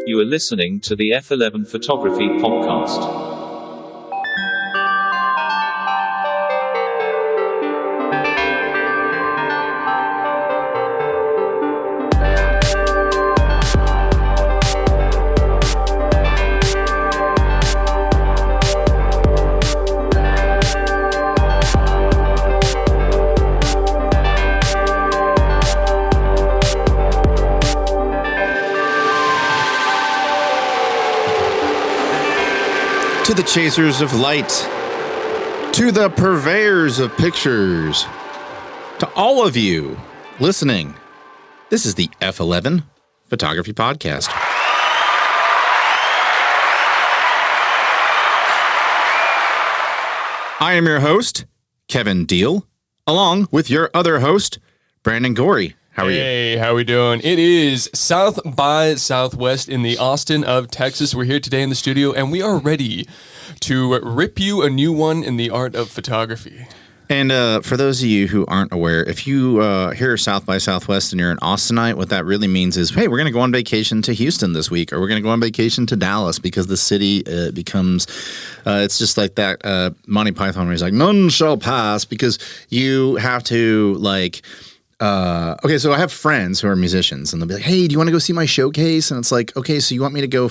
You are listening to the F11 Photography Podcast. To the chasers of light, to the purveyors of pictures, to all of you listening, this is the F11 Photography Podcast. I am your host, Kevin Deal, along with your other host, Brandon Gorrie. How are you? Hey, how we doing? It is South by Southwest in the Austin of Texas. We're here today in the studio, and we are ready to rip you a new one in the art of photography. And for those of you who aren't aware, if you hear South by Southwest and you're an Austinite, what that really means is, hey, we're going to go on vacation to Houston this week, or we're going to go on vacation to Dallas, because the city becomes, it's just like that Monty Python where he's like, none shall pass, because you have to, like... okay, so I have friends who are musicians, and they'll be like, hey, do you want to go see my showcase? And it's like, okay, so you want me to go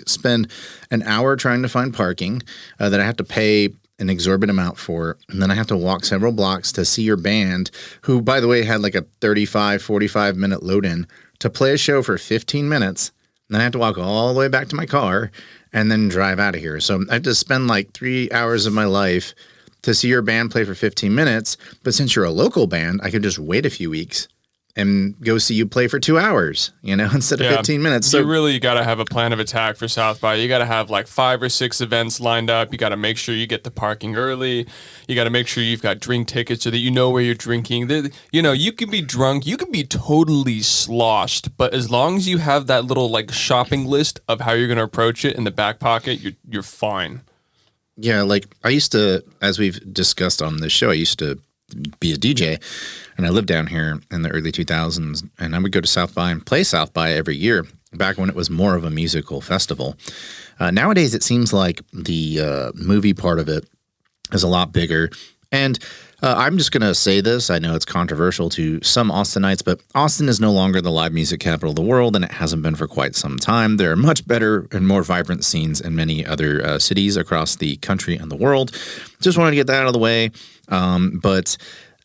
spend an hour trying to find parking that I have to pay an exorbitant amount for, and then I have to walk several blocks to see your band, who, by the way, had like a 35, 45-minute load-in, to play a show for 15 minutes, and then I have to walk all the way back to my car and then drive out of here. So I have to spend like 3 hours of my life to see your band play for 15 minutes, but since you're a local band, I could just wait a few weeks and go see you play for 2 hours, instead of 15 minutes. So you really got to have a plan of attack for South by. You got to have like 5 or 6 events lined up. You got to make sure you get the parking early. You got to make sure you've got drink tickets so that you know where you're drinking. You can be drunk. You can be totally sloshed, but as long as you have that little like shopping list of how you're going to approach it in the back pocket, you're fine. Yeah, like I used to, as we've discussed on this show, I used to be a DJ, and I lived down here in the early 2000s, and I would go to South by and play South by every year, back when it was more of a musical festival. Nowadays, it seems like the movie part of it is a lot bigger, and I'm just going to say this. I know it's controversial to some Austinites, but Austin is no longer the live music capital of the world, and it hasn't been for quite some time. There are much better and more vibrant scenes in many other cities across the country and the world. Just wanted to get that out of the way. But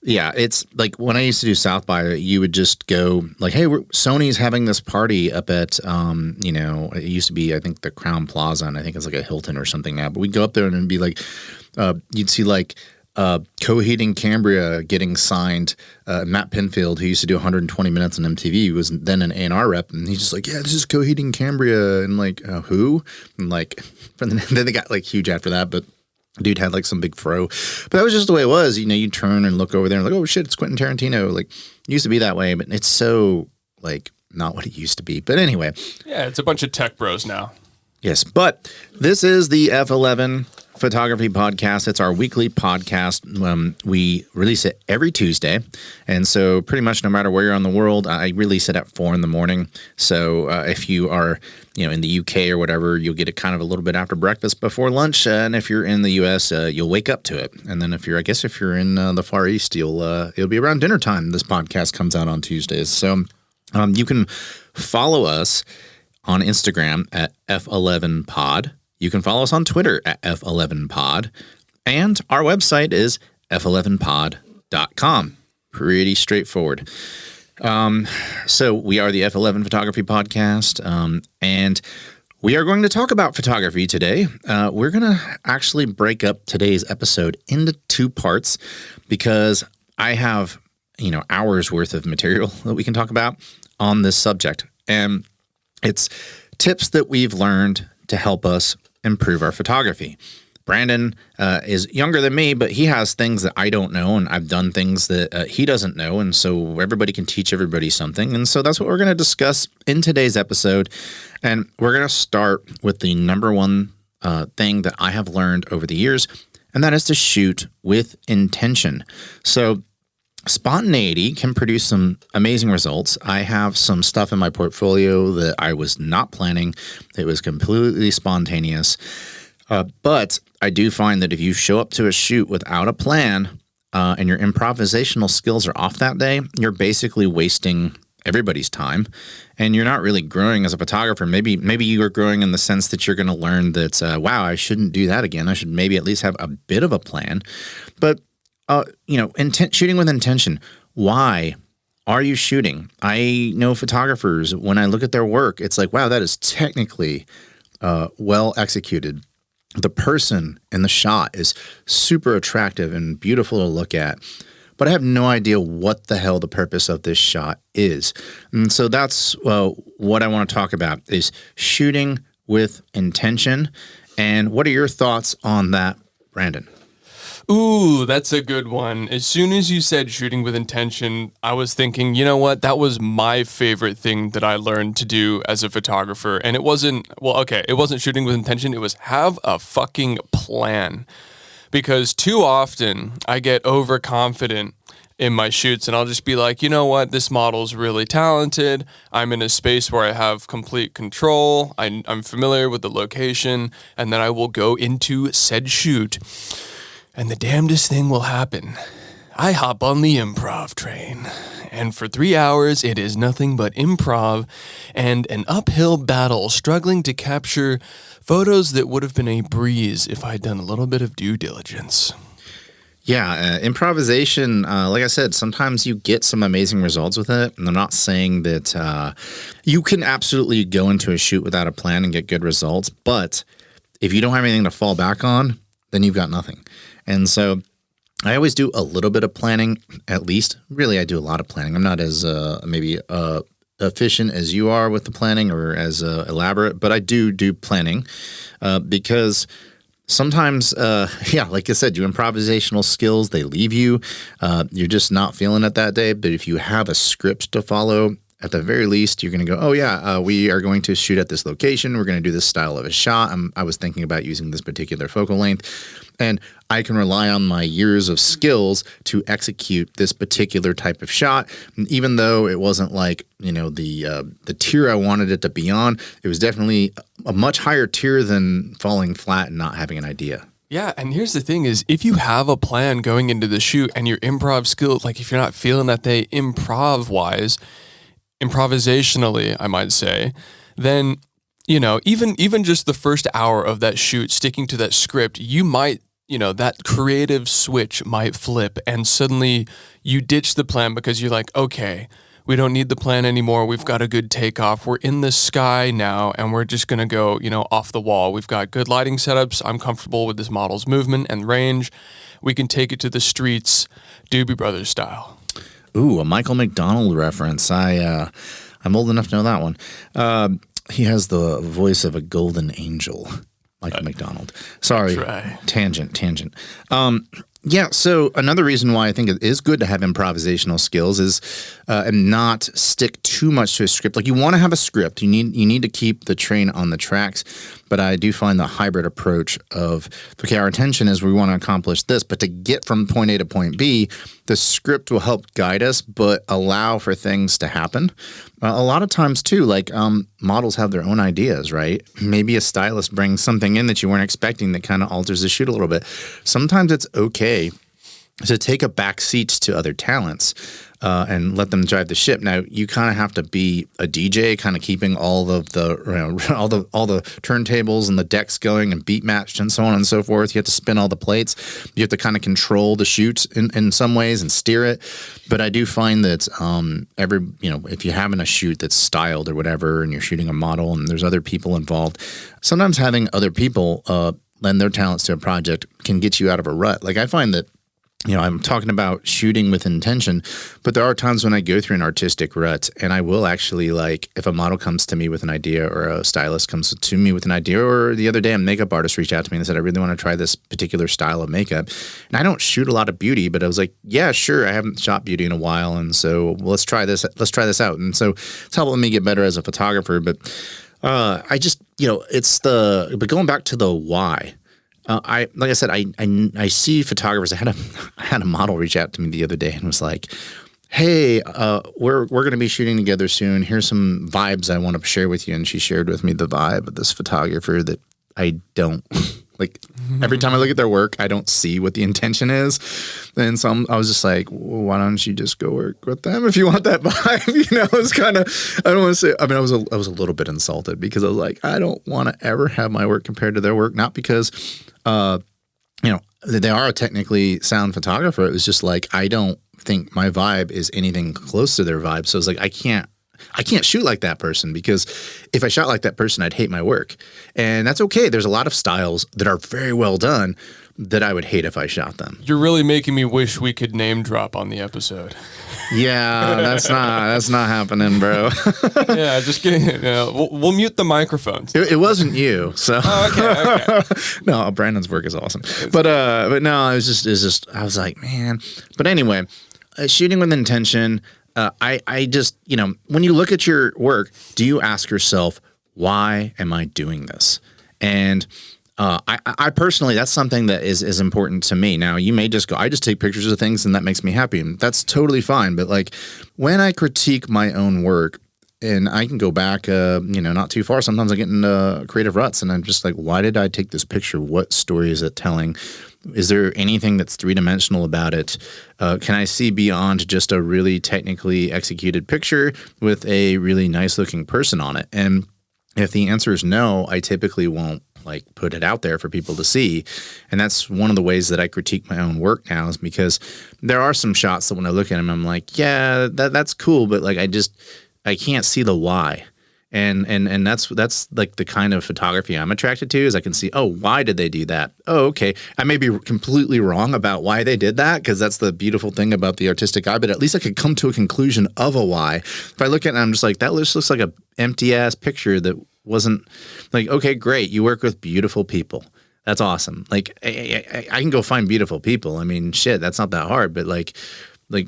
yeah, it's like when I used to do South by, you would just go like, hey, Sony's having this party up at, it used to be, I think, the Crown Plaza, and I think it's like a Hilton or something now. But we'd go up there and it'd be like, you'd see like, Coheed Cambria getting signed. Matt Pinfield, who used to do 120 Minutes on MTV, was then an A&R rep, and he's just like, yeah, this is Coheed Cambria, and like, who? And like, then they got like huge after that, but dude had like some big fro. But that was just the way it was. You turn and look over there and like, oh shit, it's Quentin Tarantino. Like, it used to be that way, but it's so like not what it used to be. But anyway. Yeah, it's a bunch of tech bros now. Yes, but this is the F11 Photography Podcast. It's our weekly podcast. We release it every Tuesday, and so pretty much no matter where you're on the world, I release it at 4 in.m. So if you are, in the UK or whatever, you'll get it kind of a little bit after breakfast, before lunch, and if you're in the US, you'll wake up to it. And then if you're in the Far East, it'll be around dinner time. This podcast comes out on Tuesdays, so you can follow us on Instagram at F11Pod. You can follow us on Twitter at F11Pod. And our website is F11pod.com. Pretty straightforward. So we are the F11 Photography Podcast, and we are going to talk about photography today. We're going to actually break up today's episode into 2 parts, because I have, hours worth of material that we can talk about on this subject. And it's tips that we've learned to help us improve our photography. Brandon is younger than me, but he has things that I don't know, and I've done things that he doesn't know, and so everybody can teach everybody something. And so that's what we're going to discuss in today's episode. And we're going to start with the number one thing that I have learned over the years, and that is to shoot with intention. So spontaneity can produce some amazing results. I have some stuff in my portfolio that I was not planning. It was completely spontaneous. But I do find that if you show up to a shoot without a plan and your improvisational skills are off that day, you're basically wasting everybody's time and you're not really growing as a photographer. Maybe you are growing in the sense that you're going to learn that, wow, I shouldn't do that again. I should maybe at least have a bit of a plan. But shooting with intention. Why are you shooting? I know photographers, when I look at their work, it's like, wow, that is technically well executed. The person in the shot is super attractive and beautiful to look at, but I have no idea what the hell the purpose of this shot is. And so that's what I want to talk about is shooting with intention. And what are your thoughts on that, Brandon? Ooh, that's a good one. As soon as you said shooting with intention, I was thinking, you know what? That was my favorite thing that I learned to do as a photographer. And it wasn't shooting with intention. It was have a fucking plan. Because too often I get overconfident in my shoots and I'll just be like, you know what? This model's really talented. I'm in a space where I have complete control. I'm familiar with the location. And then I will go into said shoot. And the damnedest thing will happen. I hop on the improv train. And for 3 hours, it is nothing but improv and an uphill battle struggling to capture photos that would have been a breeze if I'd done a little bit of due diligence. Yeah, improvisation, like I said, sometimes you get some amazing results with it. And I'm not saying that you can absolutely go into a shoot without a plan and get good results. But if you don't have anything to fall back on, then you've got nothing. And so I always do a little bit of planning, at least. Really, I do a lot of planning. I'm not as maybe efficient as you are with the planning or as elaborate, but I do planning because sometimes, like I said, your improvisational skills, they leave you. You're just not feeling it that day. But if you have a script to follow, at the very least, you're going to go, oh, yeah, we are going to shoot at this location. We're going to do this style of a shot. I was thinking about using this particular focal length. And I can rely on my years of skills to execute this particular type of shot. And even though it wasn't like, the tier I wanted it to be on, it was definitely a much higher tier than falling flat and not having an idea. Yeah, and here's the thing is, if you have a plan going into the shoot and your improv skills, like if you're not feeling that day improv-wise, improvisationally, I might say, then, even just the first hour of that shoot, sticking to that script, you might, that creative switch might flip and suddenly you ditch the plan because you're like, okay, we don't need the plan anymore. We've got a good takeoff. We're in the sky now and we're just going to go, off the wall. We've got good lighting setups. I'm comfortable with this model's movement and range. We can take it to the streets, Doobie Brothers style. Ooh, a Michael McDonald reference. I'm old enough to know that one. He has the voice of a golden angel, Michael McDonald. Sorry, tangent. Yeah, so another reason why I think it is good to have improvisational skills is and not stick too much to a script. Like you want to have a script. You need to keep the train on the tracks. But I do find the hybrid approach of, okay, our intention is we want to accomplish this, but to get from point A to point B, the script will help guide us, but allow for things to happen. A lot of times too, like models have their own ideas, right? Maybe a stylist brings something in that you weren't expecting that kind of alters the shoot a little bit. Sometimes it's okay to take a back seat to other talents and let them drive the ship. Now, you kind of have to be a DJ, kind of keeping all of the all the turntables and the decks going and beat matched and so on and so forth. You have to spin all the plates. You have to kind of control the shoot in some ways and steer it. But I do find that if you're having a shoot that's styled or whatever, and you're shooting a model and there's other people involved, sometimes having other people lend their talents to a project can get you out of a rut. Like I find that, I'm talking about shooting with intention, but there are times when I go through an artistic rut and I will actually, like, if a model comes to me with an idea or a stylist comes to me with an idea, or the other day a makeup artist reached out to me and said, I really want to try this particular style of makeup. And I don't shoot a lot of beauty, but I was like, yeah, sure. I haven't shot beauty in a while. And so let's try this out. And so it's helping me get better as a photographer. But I just, but going back to the why, Like I said, I see photographers. I had a model reach out to me the other day and was like, "Hey, we're going to be shooting together soon. Here's some vibes I want to share with you." And she shared with me the vibe of this photographer that I don't like. Every time I look at their work, I don't see what the intention is. And so I was just like, well, why don't you just go work with them if you want that vibe? It's kind of, I don't want to say, I mean, I was a little bit insulted because I was like, I don't want to ever have my work compared to their work. Not because, they are a technically sound photographer. It was just like, I don't think my vibe is anything close to their vibe. So it's like, I can't shoot like that person, because if I shot like that person, I'd hate my work. And that's okay. There's a lot of styles that are very well done that I would hate if I shot them. You're really making me wish we could name drop on the episode. Yeah, that's not happening, bro. Yeah, just kidding. We'll mute the microphones. It wasn't you, so. Oh, okay. No, Brandon's work is awesome, but no, it was just I was like, man. But anyway, shooting with intention. I just, when you look at your work, do you ask yourself, why am I doing this? And I personally, that's something that is important to me. Now, you may just go, I just take pictures of things and that makes me happy. And that's totally fine. But like when I critique my own work, and I can go back, not too far. Sometimes I get into creative ruts and I'm just like, why did I take this picture? What story is it telling? Is there anything that's three-dimensional about it? Can I see beyond just a really technically executed picture with a really nice-looking person on it? And if the answer is no, I typically won't put it out there for people to see. And that's one of the ways that I critique my own work now, is because there are some shots that when I look at them, I'm like, yeah, that's cool, but I can't see the why. And that's like the kind of photography I'm attracted to, is I can see, oh, why did they do that? Oh, okay. I may be completely wrong about why they did that, because that's the beautiful thing about the artistic eye, but at least I could come to a conclusion of a why. If I look at it and I'm just like, that looks like a empty ass picture that wasn't like, okay, great. You work with beautiful people. That's awesome. Like I can go find beautiful people. I mean, shit, that's not that hard, but like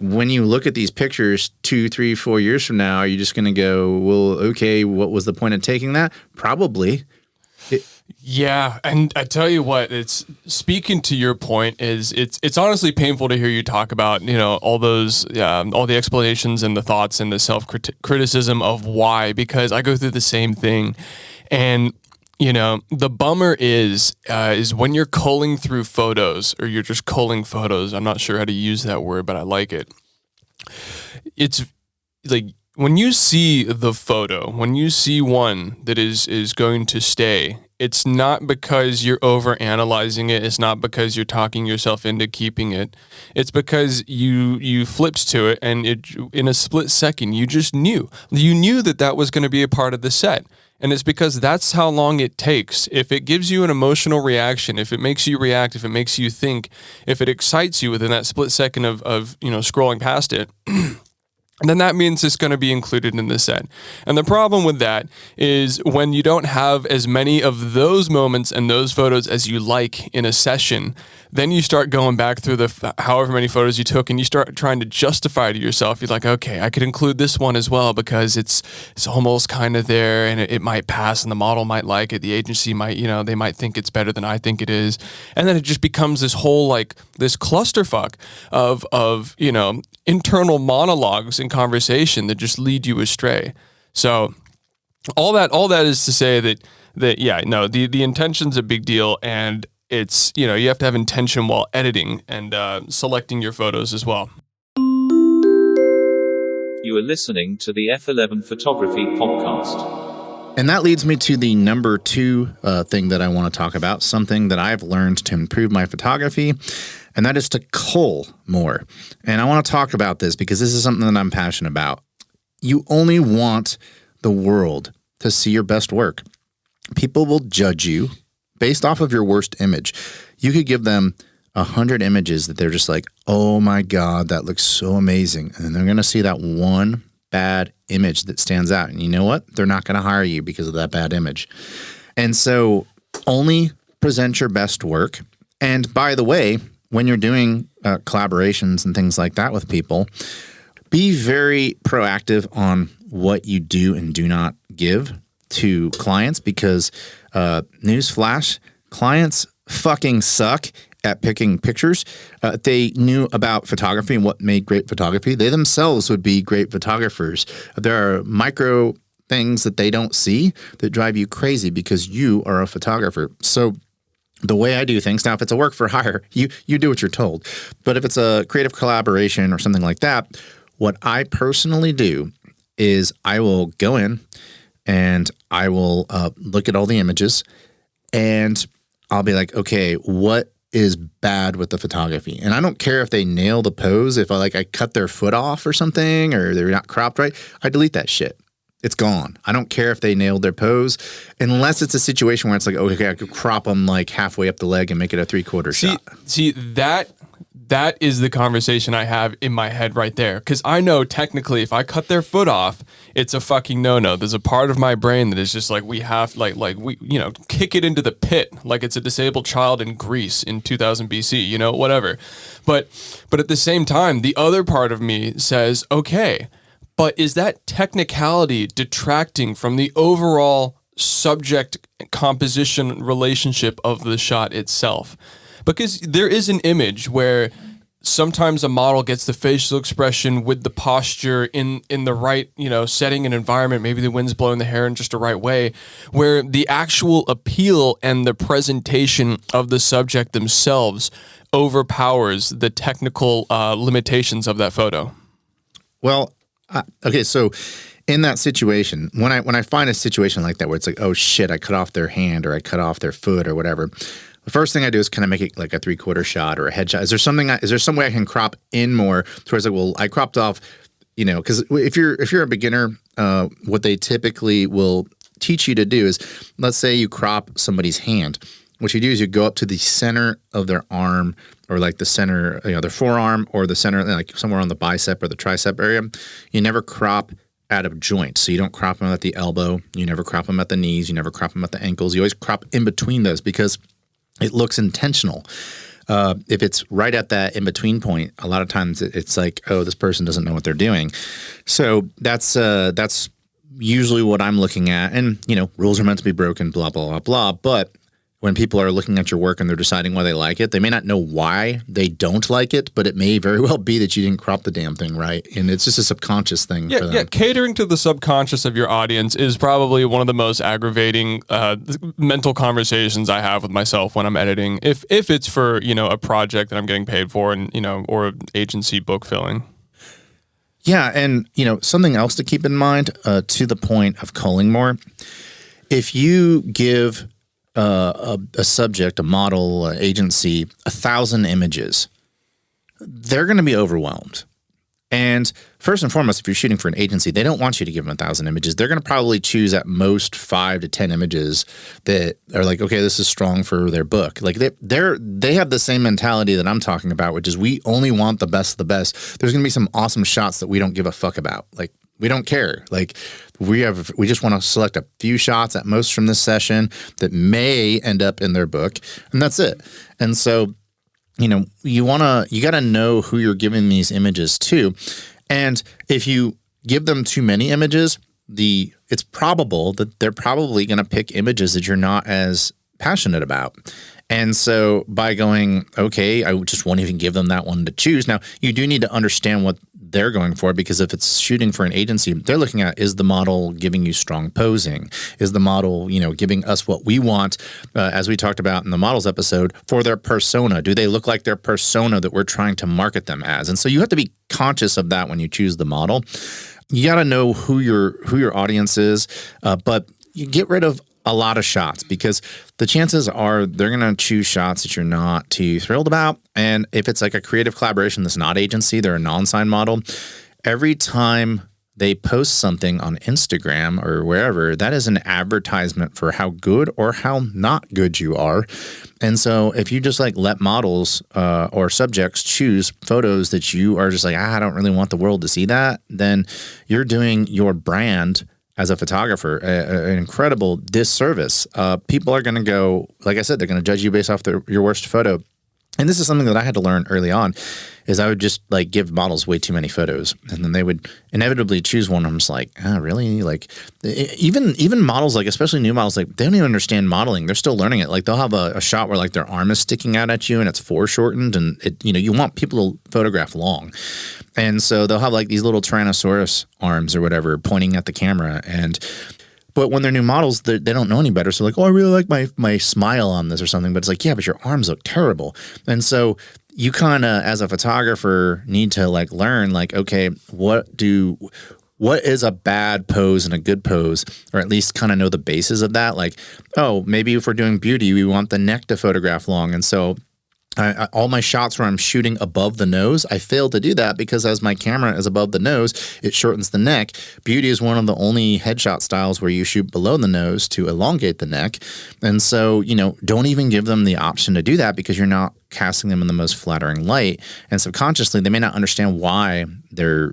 when you look at these pictures 2, 3, 4 years from now, are you just going to go, well, okay, what was the point of taking that? Probably. Yeah, and I tell you what, it's speaking to your point, is it's honestly painful to hear you talk about, all those all the explanations and the thoughts and the self-criticism of why, because I go through the same thing. And the bummer is when you're culling through photos, or you're just culling photos. I'm not sure how to use that word, but I like it. It's like when you see the photo, when you see one that is going to stay, it's not because you're over analyzing it. It's not because you're talking yourself into keeping it. It's because you flipped to it, and in a split second, you just knew. You knew that was going to be a part of the set. And it's because that's how long it takes. If it gives you an emotional reaction, if it makes you react, if it makes you think, if it excites you within that split second of scrolling past it, then that means it's going to be included in the set. And the problem with that is when you don't have as many of those moments and those photos as you like in a session, then you start going back through the however many photos you took, and you start trying to justify to yourself. You're like, okay, I could include this one as well because it's almost kind of there, and it might pass, and the model might like it. The agency might, they might think it's better than I think it is. And then it just becomes this whole this clusterfuck of internal monologues and conversation that just lead you astray. So all that is to say that yeah, no, the intention's a big deal, and it's, you have to have intention while editing and selecting your photos as well. You are listening to the F11 Photography Podcast. And that leads me to the number 2 thing that I want to talk about, something that I've learned to improve my photography, and that is to cull more. And I want to talk about this because this is something that I'm passionate about. You only want the world to see your best work. People will judge you based off of your worst image. You could give them 100 images that they're just like, oh my God, that looks so amazing. And they're going to see that one bad image that stands out. And you know what? They're not going to hire you because of that bad image. And so only present your best work. And by the way, when you're doing collaborations and things like that with people, be very proactive on what you do and do not give to clients, because newsflash, clients fucking suck at picking pictures. If they knew about photography and what made great photography, they themselves would be great photographers. There are micro things that they don't see that drive you crazy because you are a photographer. So the way I do things now, if it's a work for hire, you do what you're told. But if it's a creative collaboration or something like that, what I personally do is I will go in and I will look at all the images and I'll be like, okay, what is bad with the photography? And I don't care if they nail the pose. If I cut their foot off or something, or they're not cropped right, I delete that shit. It's gone. I don't care if they nailed their pose, unless it's a situation where it's like, okay, I could crop them like halfway up the leg and make it a 3/4 shot. See that is the conversation I have in my head right there. Because I know technically if I cut their foot off, it's a fucking no-no. There's a part of my brain that is just like, we have like we, kick it into the pit like it's a disabled child in Greece in 2000 BC, whatever. But at the same time, the other part of me says, okay, but is that technicality detracting from the overall subject composition relationship of the shot itself? Because there is an image where sometimes a model gets the facial expression with the posture in the right, setting and environment. Maybe the wind's blowing the hair in just the right way, where the actual appeal and the presentation of the subject themselves overpowers the technical limitations of that photo. Well, okay, so in that situation, when I find a situation like that where it's like, oh shit, I cut off their hand or I cut off their foot or whatever, the first thing I do is kind of make it like a 3/4 shot or a headshot. Is there some way I can crop in more towards like, well, I cropped off, because if you're a beginner, what they typically will teach you to do is, let's say you crop somebody's hand. What you do is you go up to the center of their arm or like the center, their forearm or the center, like somewhere on the bicep or the tricep area. You never crop out of joint. So you don't crop them at the elbow. You never crop them at the knees. You never crop them at the ankles. You always crop in between those because it looks intentional. If it's right at that in-between point, a lot of times it's like, oh, this person doesn't know what they're doing. So that's usually what I'm looking at. And, rules are meant to be broken, blah, blah, blah, blah. But when people are looking at your work and they're deciding why they like it, they may not know why they don't like it, but it may very well be that you didn't crop the damn thing right. And it's just a subconscious thing for them. Yeah, catering to the subconscious of your audience is probably one of the most aggravating mental conversations I have with myself when I'm editing, if it's for, a project that I'm getting paid for and, or agency book filling. Yeah, and, something else to keep in mind to the point of culling more, if you give a subject, a model, an agency, 1,000 images, they're going to be overwhelmed. And first and foremost, if you're shooting for an agency, they don't want you to give them 1,000 images. They're going to probably choose at most 5 to 10 images that are like, okay, this is strong for their book. Like they have the same mentality that I'm talking about, which is we only want the best of the best. There's going to be some awesome shots that we don't give a fuck about. Like, we don't care. Like we just want to select a few shots at most from this session that may end up in their book, and that's it. And so, you got to know who you're giving these images to. And if you give them too many images, it's probable that they're probably going to pick images that you're not as passionate about. And so by going, okay, I just won't even give them that one to choose. Now, you do need to understand what they're going for, because if it's shooting for an agency, they're looking at, is the model giving you strong posing? Is the model, giving us what we want, as we talked about in the models episode, for their persona? Do they look like their persona that we're trying to market them as? And so you have to be conscious of that when you choose the model. You got to know who your audience is, but you get rid of a lot of shots, because the chances are they're going to choose shots that you're not too thrilled about. And if it's like a creative collaboration that's not agency, they're a non-signed model, every time they post something on Instagram or wherever, that is an advertisement for how good or how not good you are. And so if you just like let models or subjects choose photos that you are just like, I don't really want the world to see that, then you're doing your brand as a photographer an incredible disservice. People are going to go, like I said, they're going to judge you based off your worst photo. And this is something that I had to learn early on, is I would just like give models way too many photos, and then they would inevitably choose one. I'm just like, oh, really? Like even models, like especially new models, like they don't even understand modeling. They're still learning it. Like they'll have a shot where like their arm is sticking out at you and it's foreshortened, and you want people to photograph long. And so they'll have like these little Tyrannosaurus arms or whatever pointing at the camera. But when they're new models, they don't know any better. So like, oh, I really like my smile on this or something. But it's like, yeah, but your arms look terrible. And so you kind of, as a photographer, need to like learn like, okay, what is a bad pose and a good pose, or at least kind of know the basis of that. Like, oh, maybe if we're doing beauty, we want the neck to photograph long. And so all my shots where I'm shooting above the nose, I fail to do that because as my camera is above the nose, it shortens the neck. Beauty is one of the only headshot styles where you shoot below the nose to elongate the neck. And so, don't even give them the option to do that because you're not casting them in the most flattering light. And subconsciously, they may not understand why they're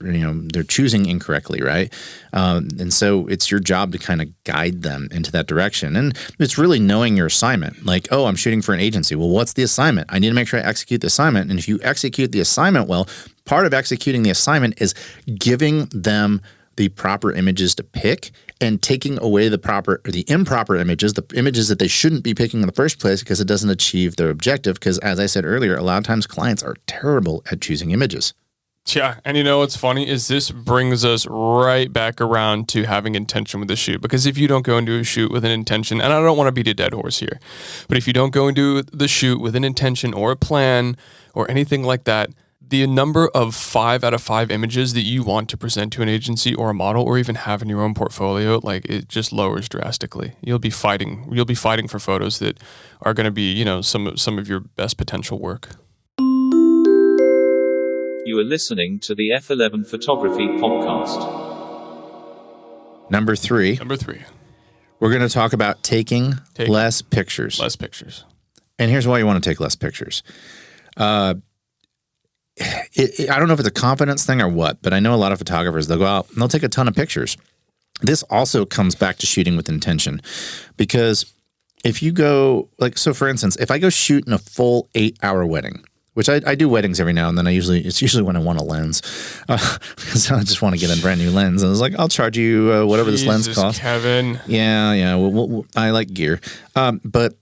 choosing incorrectly, right? And so it's your job to kind of guide them into that direction. And it's really knowing your assignment. Like, oh, I'm shooting for an agency. Well, what's the assignment? I need to make sure I execute the assignment. And if you execute the assignment well, part of executing the assignment is giving them the proper images to pick and taking away the improper images, the images that they shouldn't be picking in the first place because it doesn't achieve their objective. Because as I said earlier, a lot of times clients are terrible at choosing images. Yeah, and what's funny is this brings us right back around to having intention with the shoot. Because if you don't go into a shoot with an intention, and I don't want to beat a dead horse here, but if you don't go into the shoot with an intention or a plan or anything like that, the number of 5 out of 5 images that you want to present to an agency or a model or even have in your own portfolio, like it just lowers drastically. You'll be fighting for photos that are going to be, some of your best potential work. You are listening to the F11 Photography Podcast. Number three. We're going to talk about taking less pictures. Less pictures. And here's why you want to take less pictures. I don't know if it's a confidence thing or what, but I know a lot of photographers, they'll go out and they'll take a ton of pictures. This also comes back to shooting with intention, because if you go so for instance, if I go shoot in a full 8-hour wedding, which I do weddings every now and then, it's usually when I want a lens, because I just want to get a brand new lens. And I was like, I'll charge you whatever this lens costs. Kevin. Yeah. Well, I like gear. But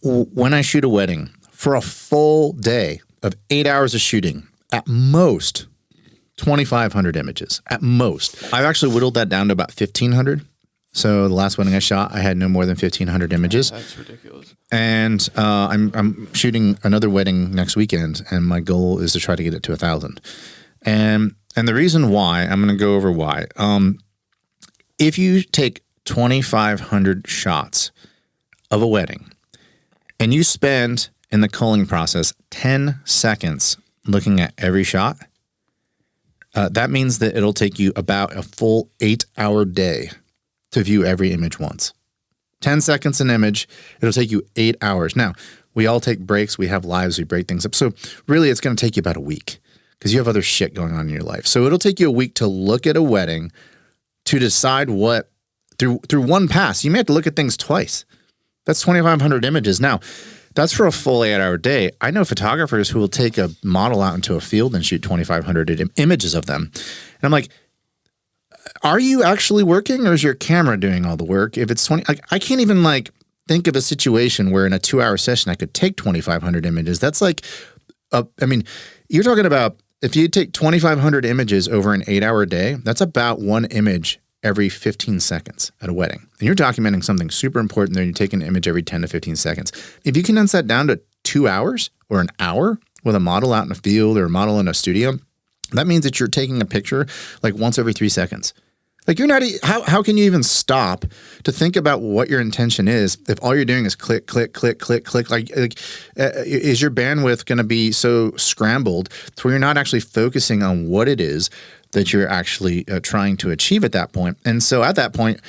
when I shoot a wedding for a full day of 8 hours of shooting, at most 2,500 images, at most. I've actually whittled that down to about 1,500. So the last wedding I shot, I had no more than 1,500 images. That's ridiculous. And I'm shooting another wedding next weekend, and my goal is to try to get it to 1,000. And the reason why, I'm going to go over why. If you take 2,500 shots of a wedding, and you spend in the culling process 10 seconds looking at every shot, that means that it'll take you about a full 8-hour day to view every image once. 10 seconds an image, it'll take you 8 hours. Now, we all take breaks, we have lives, we break things up. So really it's going to take you about a week because you have other shit going on in your life. So it'll take you a week to look at a wedding, to decide what, through one pass. You may have to look at things twice. That's 2,500 images. Now, that's for a full 8-hour day. I know photographers who will take a model out into a field and shoot 2,500 images of them. And I'm like, are you actually working, or is your camera doing all the work? If it's 20, I can't even think of a situation where in a 2-hour session I could take 2,500 images. That's you're talking about if you take 2,500 images over an 8-hour day, that's about one image every 15 seconds at a wedding. And you're documenting something super important there, and you take an image every 10 to 15 seconds. If you condense that down to 2 hours or an hour with a model out in a field or a model in a studio, that means that you're taking a picture once every 3 seconds. You're not, how can you even stop to think about what your intention is if all you're doing is click, click, click, click, click? Is your bandwidth going to be so scrambled to where you're not actually focusing on what it is that you're actually trying to achieve at that point? And so at that point,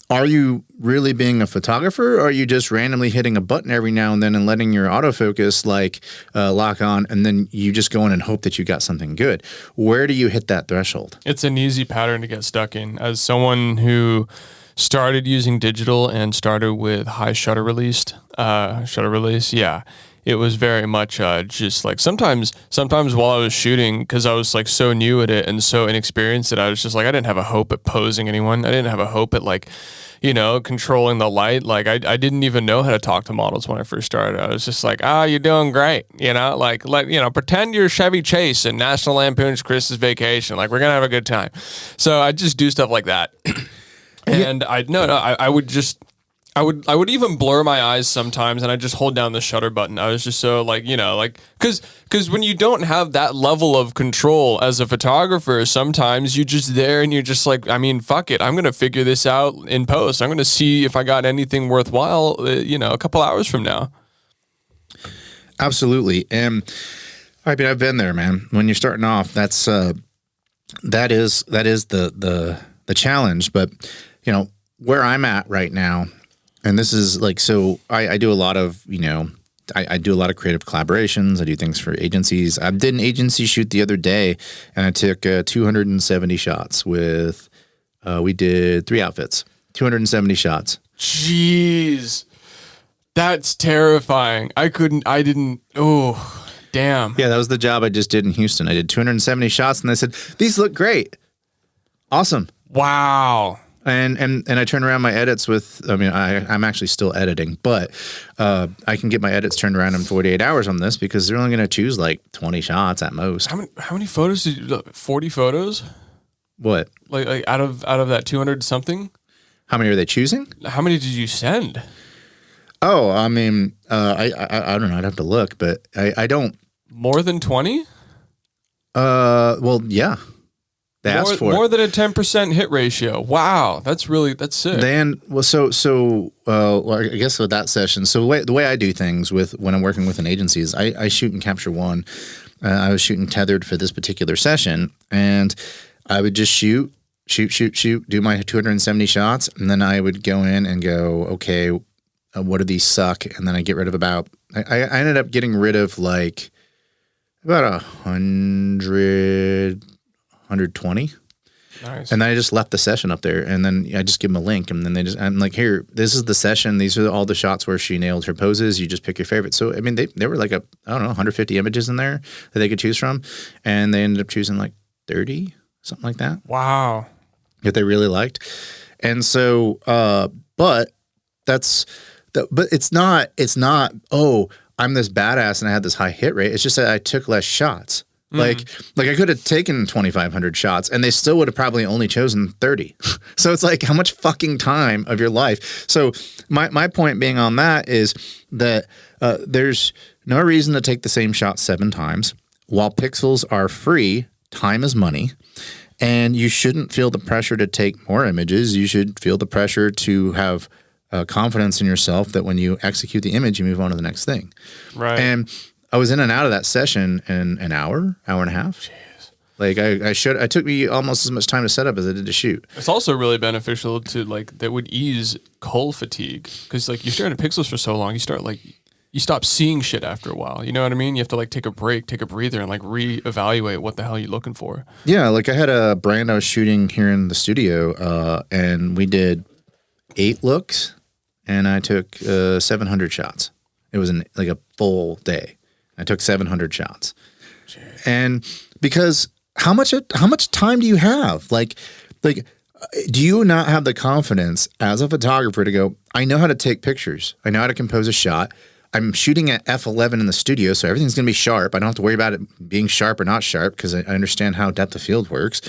are you really being a photographer, or are you just randomly hitting a button every now and then and letting your autofocus lock on, and then you just go in and hope that you got something good? Where do you hit that threshold? It's an easy pattern to get stuck in. As someone who started using digital and started with high shutter release, yeah, it was very much just like sometimes while I was shooting, because I was like so new at it and so inexperienced that I was just like, I didn't have a hope at posing anyone. I didn't have a hope at like, controlling the light. Like I didn't even know how to talk to models when I first started. I was just like, you're doing great. Pretend you're Chevy Chase in National Lampoon's Christmas Vacation. Like, we're going to have a good time. So I just do stuff like that. And I would even blur my eyes sometimes, and I just hold down the shutter button. I was just so because when you don't have that level of control as a photographer, sometimes you're just there and you're just like, I mean, fuck it, I'm gonna figure this out in post. I'm gonna see if I got anything worthwhile, a couple hours from now. Absolutely, and I mean, I've been there, man. When you're starting off, that is the challenge. But where I'm at right now. And this is like, so I do a lot of, I do a lot of creative collaborations. I do things for agencies. I did an agency shoot the other day, and I took 270 shots with, we did 3 outfits, 270 shots. Jeez. That's terrifying. Oh, damn. Yeah, that was the job I just did in Houston. I did 270 shots, and they said, these look great. Awesome. Wow. And I turn around my edits I'm actually still editing, but I can get my edits turned around in 48 hours on this because they're only going to choose like 20 shots at most. How many photos did you do? 40 photos? What? Like out of that 200 something? How many are they choosing? How many did you send? Oh, I mean, I don't know. I'd have to look, but I don't. More than 20? Well, yeah. They asked for more than a 10% hit ratio. Wow, that's sick. Then, well, I guess with that session, so the way I do things when I'm working with an agency is I shoot and capture one. I was shooting tethered for this particular session, and I would just shoot, do my 270 shots, and then I would go in and go, okay, what do these suck? And then I get rid of I ended up getting rid of like about 120. Nice. And then I just left the session up there, and then I just give them a link, and then I'm like, here, this is the session. These are all the shots where she nailed her poses. You just pick your favorite. So, I mean, they were like 150 images in there that they could choose from, and they ended up choosing like 30, something like that. Wow. That they really liked. And so, but it's not, oh, I'm this badass and I had this high hit rate. It's just that I took less shots. Like I could have taken 2,500 shots and they still would have probably only chosen 30. So it's like, how much fucking time of your life? So my point being on that is that there's no reason to take the same shot 7 times. While pixels are free, time is money. And you shouldn't feel the pressure to take more images. You should feel the pressure to have confidence in yourself that when you execute the image, you move on to the next thing. Right. And I was in and out of that session in an hour and a half. Jeez. Like it took me almost as much time to set up as I did to shoot. It's also really beneficial to that would ease cull fatigue, because like you stare at pixels for so long, you stop seeing shit after a while. You know what I mean? You have to take a break, take a breather, and reevaluate what the hell you're looking for. Yeah, like I had a brand I was shooting here in the studio, and we did 8 looks, and I took 700 shots. It was a full day. I took 700 shots. Jeez. And because how much time do you have? Like, do you not have the confidence as a photographer to go, I know how to take pictures. I know how to compose a shot. I'm shooting at f11 in the studio, so everything's going to be sharp. I don't have to worry about it being sharp or not sharp because I understand how depth of field works.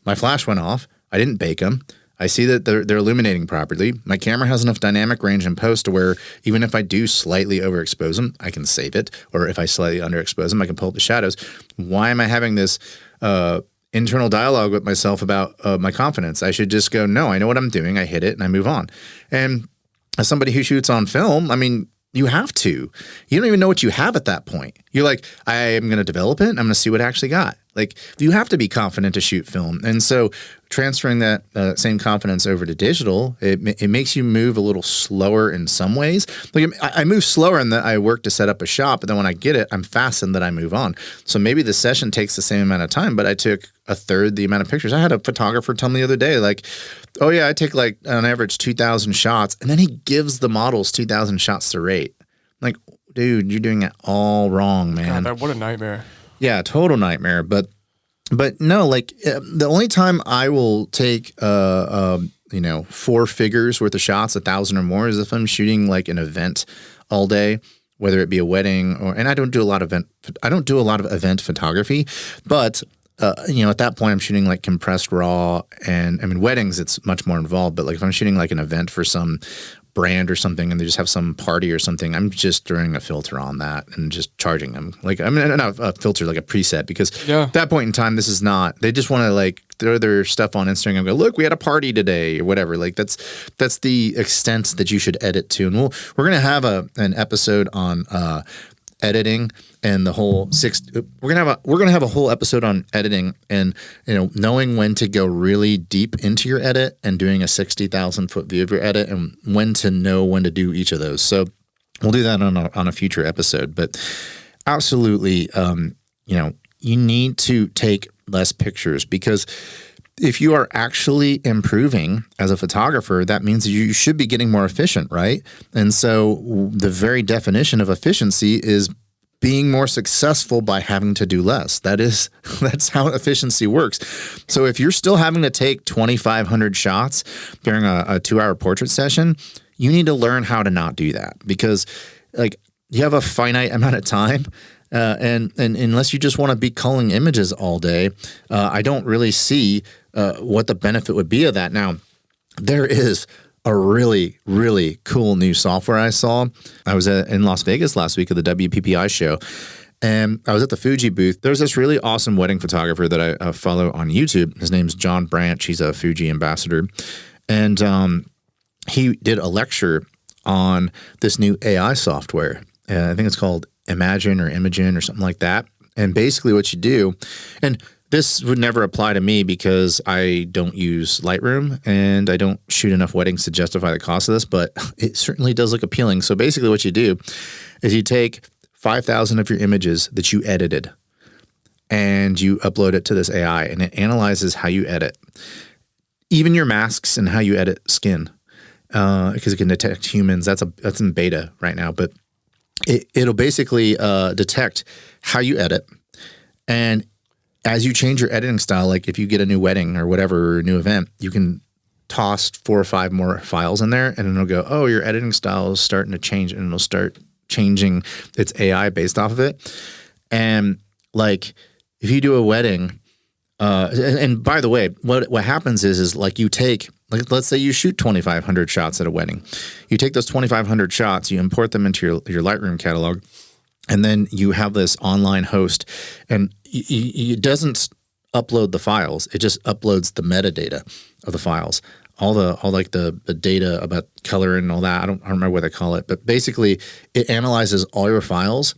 My flash went off. I didn't bake them. I see that they're illuminating properly. My camera has enough dynamic range in post to where even if I do slightly overexpose them, I can save it. Or if I slightly underexpose them, I can pull up the shadows. Why am I having this internal dialogue with myself about my confidence? I should just go, no, I know what I'm doing. I hit it and I move on. And as somebody who shoots on film, I mean, you have to. You don't even know what you have at that point. You're like, I am going to develop it. I'm going to see what I actually got. Like, you have to be confident to shoot film. And so transferring that same confidence over to digital, it makes you move a little slower in some ways. Like, I move slower in that I work to set up a shot, but then when I get it, I'm fast in that I move on. So maybe the session takes the same amount of time, but I took a third the amount of pictures. I had a photographer tell me the other day, like, oh yeah, I take on average 2,000 shots, and then he gives the models 2,000 shots to rate. Like, dude, you're doing it all wrong, man. God, what a nightmare. Yeah, total nightmare. But no, like the only time I will take 4 figures worth of shots, 1,000 or more, is if I'm shooting like an event all day, whether it be a wedding and I don't do a lot of event photography, but at that point I'm shooting like compressed raw, and I mean weddings it's much more involved, but like if I'm shooting like an event for some brand or something and they just have some party or something, I'm just throwing a filter on that and just charging them. Like, I mean, not a filter, like a preset, because at that point in time, this is not, they just want to like throw their stuff on Instagram and go, look, we had a party today or whatever. Like that's the extent that you should edit to. And we're going to have an episode on, editing and the whole we're gonna have a whole episode on editing and knowing when to go really deep into your edit and doing a 60,000 foot view of your edit and when to do each of those. So we'll do that on a future episode. But absolutely, you need to take less pictures, because if you are actually improving as a photographer, that means you should be getting more efficient, right? And so the very definition of efficiency is being more successful by having to do less. That's how efficiency works. So if you're still having to take 2,500 shots during a 2-hour portrait session, you need to learn how to not do that, because like you have a finite amount of time. And unless you just want to be culling images all day, I don't really see what the benefit would be of that. Now, there is a really, really cool new software I saw. I was in Las Vegas last week at the WPPI show, and I was at the Fuji booth. There's this really awesome wedding photographer that I follow on YouTube. His name's John Branch. He's a Fuji ambassador. And he did a lecture on this new AI software. I think it's called Imagine or Imogen or something like that. And basically what you do, and this would never apply to me because I don't use Lightroom and I don't shoot enough weddings to justify the cost of this, but it certainly does look appealing. So basically what you do is you take 5,000 of your images that you edited and you upload it to this AI, and it analyzes how you edit, even your masks and how you edit skin, because it can detect humans. That's in beta right now, but it'll basically detect how you edit. And as you change your editing style, like if you get a new wedding or whatever, or a new event, you can toss 4 or 5 more files in there, and it'll go, oh, your editing style is starting to change, and it'll start changing its AI based off of it. And like if you do a wedding, and by the way, what happens is like you take, like let's say you shoot 2,500 shots at a wedding. You take those 2,500 shots, you import them into your Lightroom catalog, and then you have this online host, and it doesn't upload the files. It just uploads the metadata of the files, all the data about color and all that. I don't remember what they call it, but basically it analyzes all your files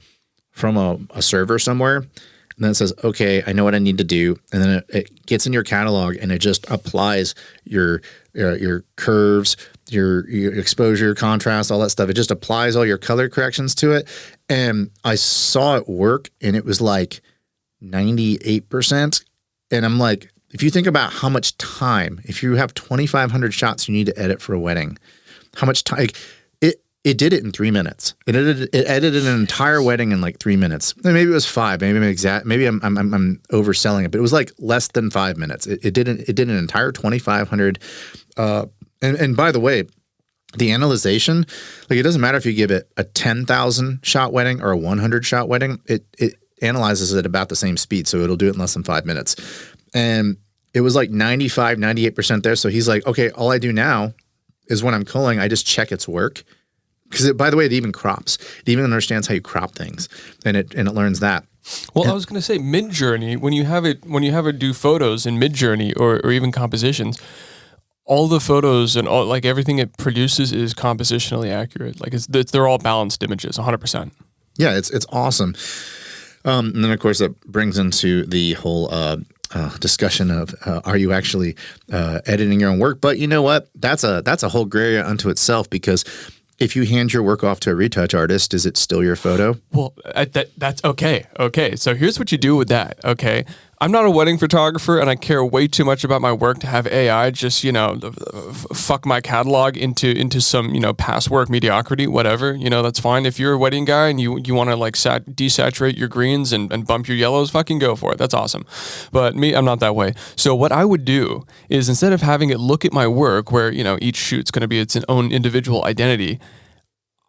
from a server somewhere, and then it says, okay, I know what I need to do, and then it gets in your catalog and it just applies your curves, your exposure, contrast, all that stuff. It just applies all your color corrections to it. And I saw it work, and it was like 98%. And I'm like, if you think about how much time, if you have 2,500 shots you need to edit for a wedding, how much time, like, it did it in 3 minutes. It edited an entire wedding in like 3 minutes. Maybe it was 5. Maybe I'm overselling it, but it was like less than 5 minutes. It did an entire 2,500. And by the way, the analyzation, like it doesn't matter if you give it a 10,000 shot wedding or a 100 shot wedding, it analyzes it about the same speed. So it'll do it in less than 5 minutes. And it was like 95, 98% there. So he's like, okay, all I do now is when I'm culling, I just check its work. Because by the way, it even crops. It even understands how you crop things, and it learns that. Well, I was going to say Midjourney, when you have it do photos in Midjourney or even compositions, all the photos and all, like everything it produces is compositionally accurate. Like they're all balanced images, 100%. Yeah, it's awesome. And then of course that brings into the whole discussion of are you actually editing your own work? But you know what? That's a whole gray area unto itself, because if you hand your work off to a retouch artist, is it still your photo? Well, that's okay. Okay, so here's what you do with that. Okay, I'm not a wedding photographer, and I care way too much about my work to have AI just, fuck my catalog into some, past work mediocrity, whatever. That's fine. If you're a wedding guy and you want to like desaturate your greens and bump your yellows, fucking go for it. That's awesome. But me, I'm not that way. So what I would do is, instead of having it look at my work where, each shoot's going to be its own individual identity,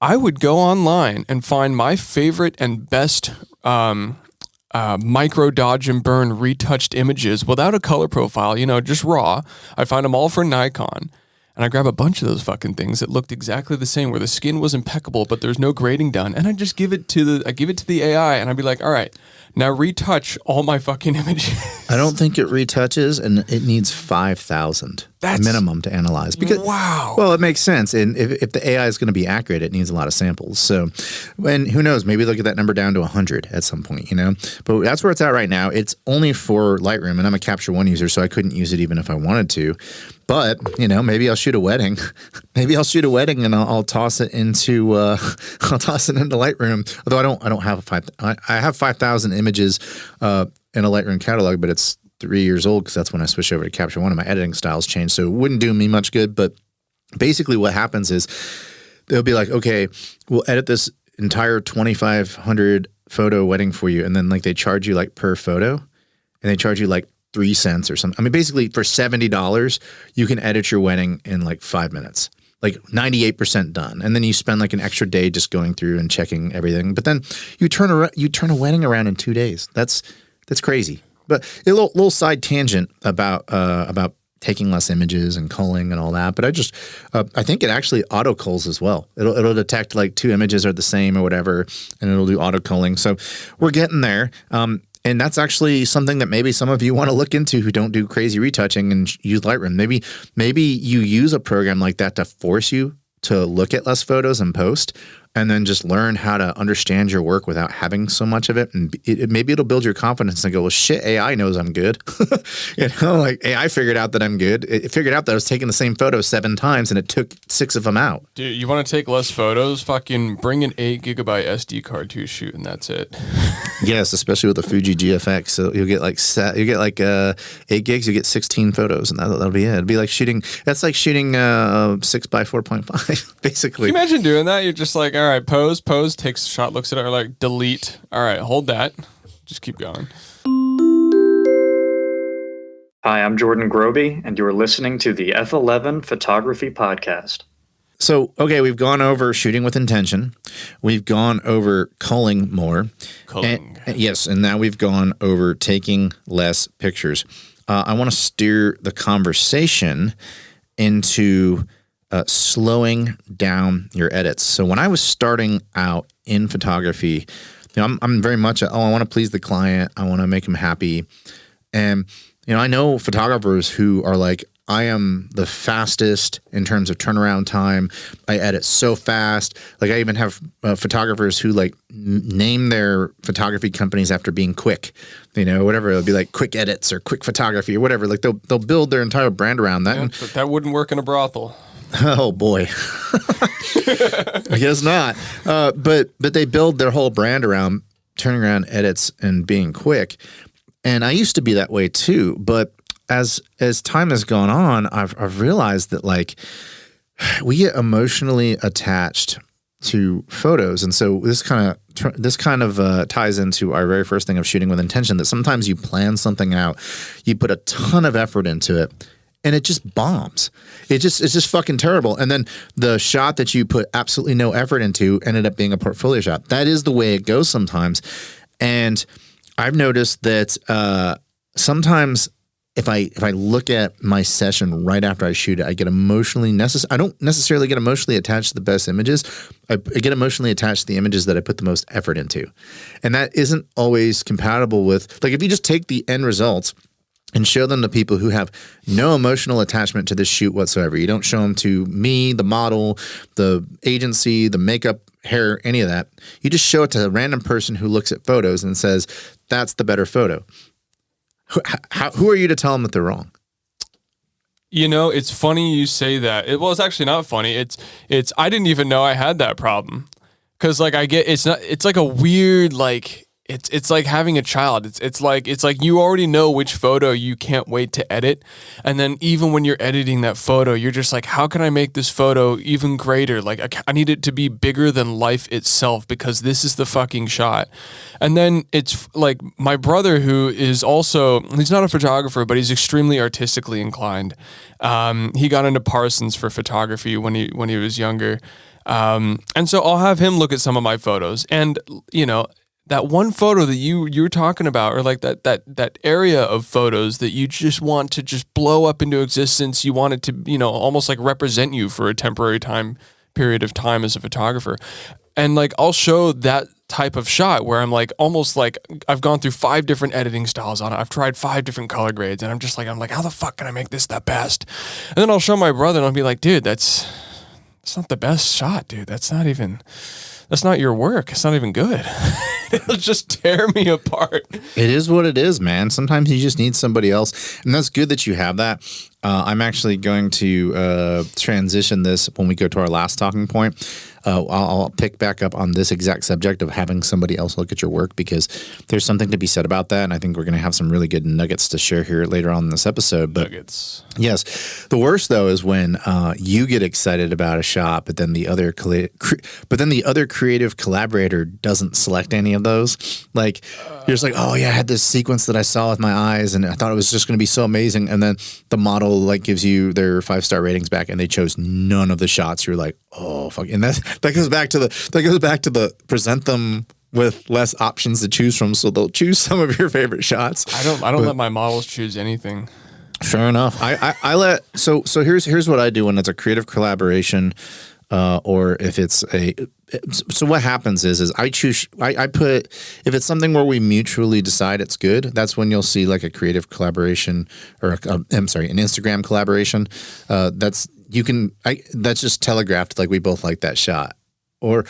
I would go online and find my favorite and best micro dodge and burn retouched images without a color profile, just raw. I find them all for Nikon, and I grab a bunch of those fucking things that looked exactly the same, where the skin was impeccable, but there's no grading done, and I just give it to the AI, and I'd be like, all right, now retouch all my fucking images. I don't think it retouches, and it needs 5,000 minimum to analyze. Because, wow. Well, it makes sense. And if the AI is going to be accurate, it needs a lot of samples. So, and who knows, maybe they'll get that number down to 100 at some point, But that's where it's at right now. It's only for Lightroom, and I'm a Capture One user, so I couldn't use it even if I wanted to. But, maybe I'll shoot a wedding. Maybe I'll shoot a wedding and I'll toss it into Lightroom. Although I don't have I have 5,000 images in a Lightroom catalog, but it's 3 years old because that's when I switched over to Capture One and my editing styles changed. So it wouldn't do me much good. But basically what happens is they'll be like, okay, we'll edit this entire 2,500 photo wedding for you. And then like they charge you like per photo, and they charge you like 3 cents or something. I mean, basically for $70, you can edit your wedding in like 5 minutes, like 98% done. And then you spend like an extra day just going through and checking everything. But then you turn a wedding around in 2 days. That's crazy. But a little side tangent about taking less images and culling and all that. But I think it actually auto culls as well. It'll detect like 2 images are the same or whatever, and it'll do auto culling. So we're getting there. And that's actually something that maybe some of you want to look into who don't do crazy retouching and use Lightroom. Maybe you use a program like that to force you to look at less photos and post, and then just learn how to understand your work without having so much of it. And maybe it'll build your confidence and go, well, shit, AI knows I'm good. Like AI figured out that I'm good. It figured out that I was taking the same photo 7 times and it took 6 of them out. Dude, you want to take less photos? Fucking bring an 8 gigabyte SD card to a shoot, and that's it. Yes, especially with the Fuji GFX. So you'll get like 8 gigs, you get 16 photos, and that'll be it. It'll be like shooting 6 by 4.5, basically. Can you imagine doing that? You're just like, all right, pose, takes a shot, looks at it, or like delete. All right, hold that. Just keep going. Hi, I'm Jordan Groby, and you're listening to the F11 Photography Podcast. So, okay, we've gone over shooting with intention. We've gone over culling more. Yes, and now we've gone over taking less pictures. I want to steer the conversation into slowing down your edits. So when I was starting out in photography, I'm very much I want to please the client. I want to make them happy. And, I know photographers who are like, I am the fastest in terms of turnaround time. I edit so fast. Like I even have photographers who like name their photography companies after being quick, whatever. It'll be like Quick Edits or Quick Photography or whatever. Like they'll build their entire brand around that. Yeah, but that wouldn't work in a brothel. Oh boy, I guess not. But they build their whole brand around turning around edits and being quick. And I used to be that way too. But as time has gone on, I've realized that like we get emotionally attached to photos, and so this kind of ties into our very first thing of shooting with intention. That sometimes you plan something out, you put a ton of effort into it, and it just bombs. It's just fucking terrible. And then the shot that you put absolutely no effort into ended up being a portfolio shot. That is the way it goes sometimes. And I've noticed that sometimes if I look at my session right after I shoot it, I get emotionally I don't necessarily get emotionally attached to the best images. I get emotionally attached to the images that I put the most effort into. And that isn't always compatible with, like if you just take the end results and show them to people who have no emotional attachment to this shoot whatsoever. You don't show them to me, the model, the agency, the makeup, hair, any of that. You just show it to a random person who looks at photos and says, that's the better photo. Who are you to tell them that they're wrong? It's funny you say that. It's actually not funny. I didn't even know I had that problem. Cause like it's like a weird, like, it's like having a child. It's like you already know which photo you can't wait to edit, and then even when you're editing that photo, you're just like, how can I make this photo even greater? Like I need it to be bigger than life itself because this is the fucking shot. And then it's like my brother, who is also, he's not a photographer, but he's extremely artistically inclined. He got into Parsons for photography when he was younger. And so I'll have him look at some of my photos, and that one photo that you were talking about, or like that area of photos that you just want to just blow up into existence. You want it to, almost like represent you for a temporary period of time as a photographer. And like, I'll show that type of shot where I'm like, almost like I've gone through 5 different editing styles on it. I've tried 5 different color grades, and I'm like, how the fuck can I make this the best? And then I'll show my brother and I'll be like, dude, that's not the best shot, dude. That's not your work. It's not even good. It'll just tear me apart. It is what it is, man. Sometimes you just need somebody else. And that's good that you have that. I'm actually going to transition this when we go to our last talking point. I'll pick back up on this exact subject of having somebody else look at your work, because there's something to be said about that. And I think we're going to have some really good nuggets to share here later on in this episode. But nuggets. Yes. The worst, though, is when you get excited about a shot, but then the other creative collaborator doesn't select any of those. Like, you're just like, oh, yeah, I had this sequence that I saw with my eyes, and I thought it was just going to be so amazing. And then the model like gives you their 5-star ratings back, and they chose none of the shots. You're like, oh, fuck. And that goes back to the present them with less options to choose from, so they'll choose some of your favorite shots. I don't let my models choose anything. Fair enough. I let so here's what I do when it's a creative collaboration, or if it's so what happens is I put, if it's something where we mutually decide it's good, that's when you'll see like a creative collaboration, or an Instagram collaboration. That's just telegraphed, like we both like that shot. Or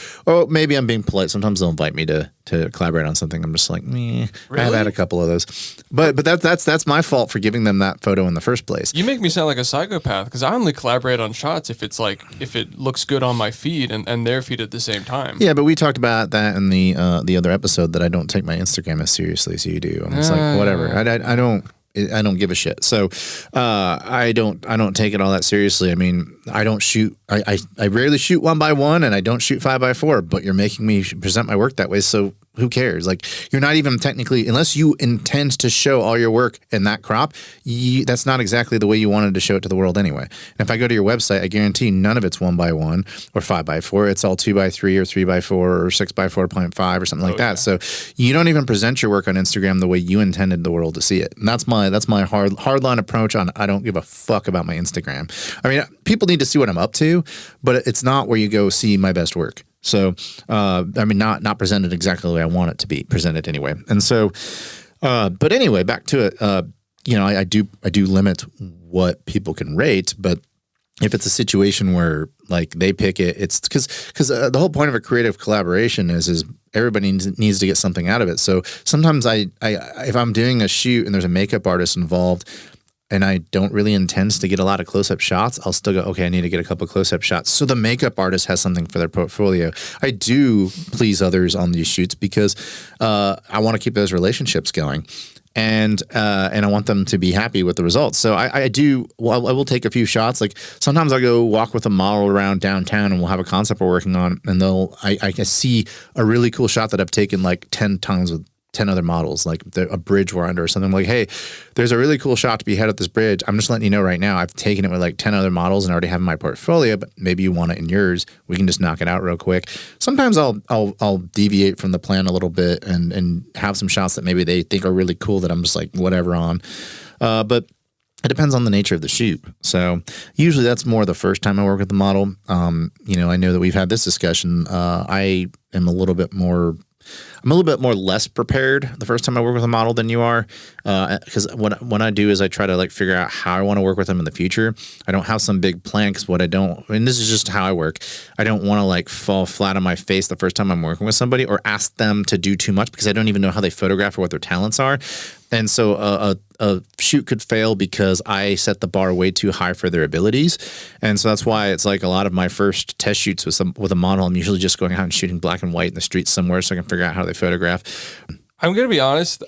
maybe I'm being polite. Sometimes they'll invite me to collaborate on something. I'm just like, meh. Really? I've had a couple of those, but that's my fault for giving them that photo in the first place. You make me sound like a psychopath, because I only collaborate on shots if it looks good on my feed and their feed at the same time. Yeah, but we talked about that in the other episode, that I don't take my Instagram as seriously as you do. I'm just like, whatever. I don't give a shit. So I don't take it all that seriously. I mean, I don't shoot. I rarely shoot 1x1, and I don't shoot 5x4. But you're making me present my work that way, so who cares? Like, you're not even technically, unless you intend to show all your work in that crop, that's not exactly the way you wanted to show it to the world anyway. And if I go to your website, I guarantee none of it's 1x1 or 5x4. It's all 2x3 or 3x4 or 6x4.5 or something like that. So you don't even present your work on Instagram the way you intended the world to see it. And that's my hard line approach on, I don't give a fuck about my Instagram. I mean, people need to see what I'm up to, but it's not where you go see my best work. So, I mean, not presented exactly the way I want it to be presented anyway. And so, but anyway, back to it. I do limit what people can rate, but if it's a situation where like they pick it, it's because the whole point of a creative collaboration is everybody needs to get something out of it. So sometimes if I'm doing a shoot and there's a makeup artist involved, and I don't really intend to get a lot of close-up shots, I'll still go, okay, I need to get a couple close-up shots. So the makeup artist has something for their portfolio. I do please others on these shoots because I want to keep those relationships going. And I want them to be happy with the results. So I will take a few shots. Like sometimes I'll go walk with a model around downtown, and we'll have a concept we're working on, and I can see a really cool shot that I've taken like 10 times with 10 other models, like a bridge we're under or something. I'm like, hey, there's a really cool shot to be had at this bridge. I'm just letting you know right now, I've taken it with like 10 other models and already have in my portfolio, but maybe you want it in yours. We can just knock it out real quick. Sometimes I'll deviate from the plan a little bit and have some shots that maybe they think are really cool that I'm just like whatever on. But it depends on the nature of the shoot. So usually that's more the first time I work with the model. I know that we've had this discussion. I am a little bit more less prepared the first time I work with a model than you are, because what I do is I try to like figure out how I want to work with them in the future. I don't have some big plan, because this is just how I work. I don't want to like fall flat on my face the first time I'm working with somebody or ask them to do too much, because I don't even know how they photograph or what their talents are. And so a shoot could fail because I set the bar way too high for their abilities. And so that's why it's like a lot of my first test shoots with a model, I'm usually just going out and shooting black and white in the streets somewhere so I can figure out how they photograph. I'm going to be honest.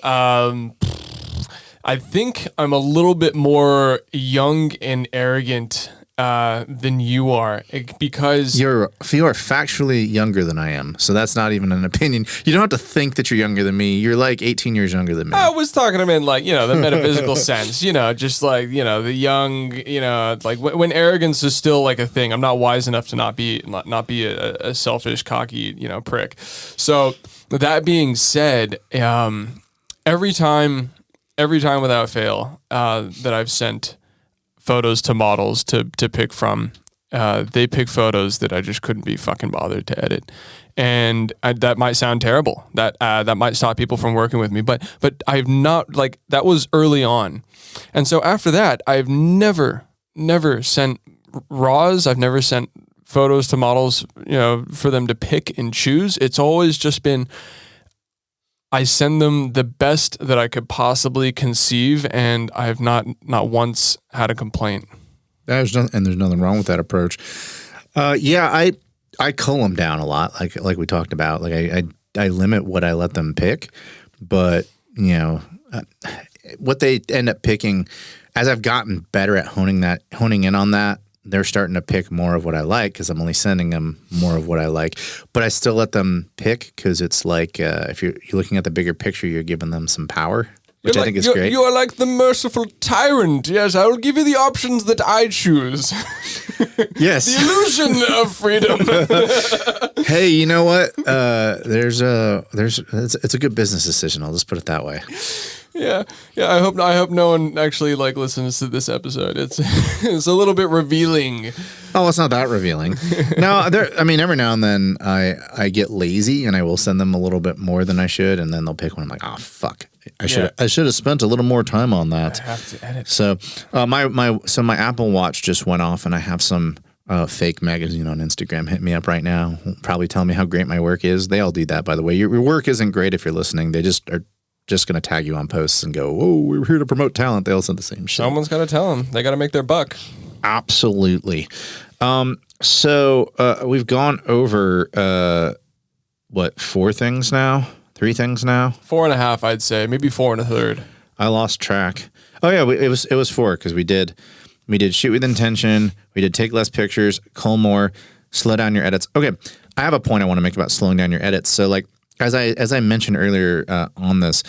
I think I'm a little bit more young and arrogant than you are because you are factually younger than I am, so that's not even an opinion. You don't have to think that you're younger than me. You're like 18 years younger than me. I was talking to him in like, the metaphysical sense, just like, the young, like when arrogance is still like a thing. I'm not wise enough to not be a selfish, cocky, prick. So that being said, every time without fail that I've sent photos to models to pick from, they pick photos that I just couldn't be fucking bothered to edit. And that might sound terrible. That might stop people from working with me, but I've not, like, that was early on. And so after that, I've never sent RAWs. I've never sent photos to models, for them to pick and choose. It's always just been, I send them the best that I could possibly conceive, and I have not once had a complaint. There's nothing wrong with that approach. I cull them down a lot, like we talked about. Like I limit what I let them pick, but what they end up picking, as I've gotten better at honing in on that, they're starting to pick more of what I like because I'm only sending them more of what I like. But I still let them pick because it's like if you're looking at the bigger picture, you're giving them some power, which I think is great. You are like the merciful tyrant. Yes, I will give you the options that I choose. Yes. The illusion of freedom. Hey, you know what? It's a good business decision. I'll just put it that way. Yeah. I hope no one actually like listens to this episode. It's a little bit revealing. Oh, it's not that revealing. No, every now and then I get lazy and I will send them a little bit more than I should, and then they'll pick one. I'm like, oh fuck, I should have spent a little more time on that. I have to edit. So my Apple Watch just went off, and I have some fake magazine on Instagram hit me up right now. Probably tell me how great my work is. They all do that, by the way. Your work isn't great if you're listening. They just are just going to tag you on posts and go, "Oh, we're here to promote talent." They all said the same shit. Someone's got to tell them. They got to make their buck. Absolutely. So we've gone over 4 things now? 3 things now? 4.5, I'd say. Maybe 4 1/3. I lost track. Oh yeah, it was 4 because we did shoot with intention. We did take less pictures, cull more, slow down your edits. Okay, I have a point I want to make about slowing down your edits. So like as I mentioned earlier on this,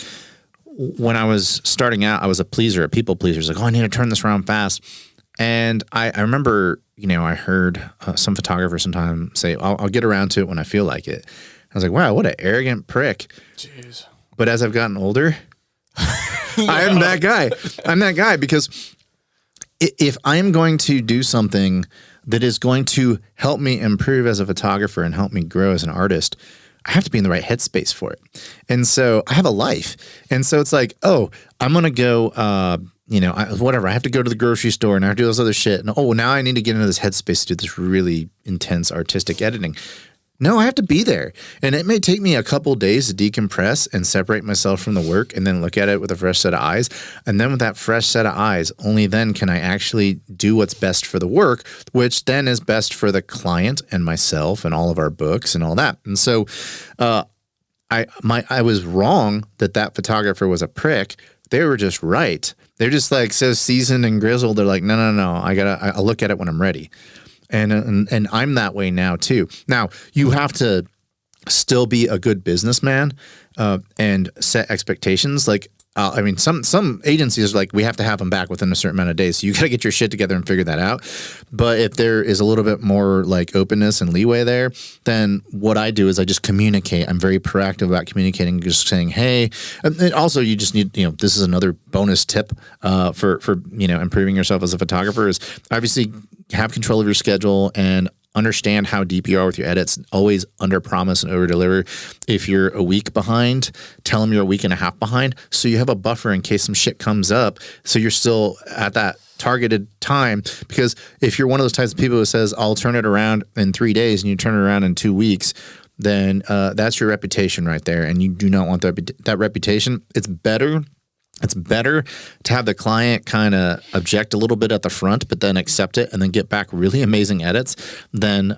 when I was starting out, I was a people pleaser. It's like, oh, I need to turn this around fast. And I remember, I heard some photographer sometime say, I'll get around to it when I feel like it. I was like, wow, what an arrogant prick. Jeez. But as I've gotten older, I am that guy. I'm that guy because if I'm going to do something that is going to help me improve as a photographer and help me grow as an artist, I have to be in the right headspace for it. And so I have a life. And so it's like, oh, I'm going to go, whatever. I have to go to the grocery store and I have to do this other shit. And now I need to get into this headspace to do this really intense artistic editing. No, I have to be there. And it may take me a couple days to decompress and separate myself from the work and then look at it with a fresh set of eyes. And then with that fresh set of eyes, only then can I actually do what's best for the work, which then is best for the client and myself and all of our books and all that. And so I was wrong that photographer was a prick. They were just right. They're just like so seasoned and grizzled. They're like, no. I'll look at it when I'm ready. And I'm that way now too. Now you have to still be a good businessman and set expectations. Like some agencies are like, we have to have them back within a certain amount of days. So you got to get your shit together and figure that out. But if there is a little bit more like openness and leeway there, then what I do is I just communicate. I'm very proactive about communicating, just saying, hey, and also you just need, this is another bonus tip for improving yourself as a photographer is obviously have control of your schedule and understand how deep you are with your edits. Always under promise and over deliver. If you're a week behind, tell them you're a week and a half behind. So you have a buffer in case some shit comes up. So you're still at that targeted time. Because if you're one of those types of people who says, I'll turn it around in 3 days and you turn it around in 2 weeks, then that's your reputation right there. And you do not want that reputation. It's better to have the client kind of object a little bit at the front, but then accept it and then get back really amazing edits than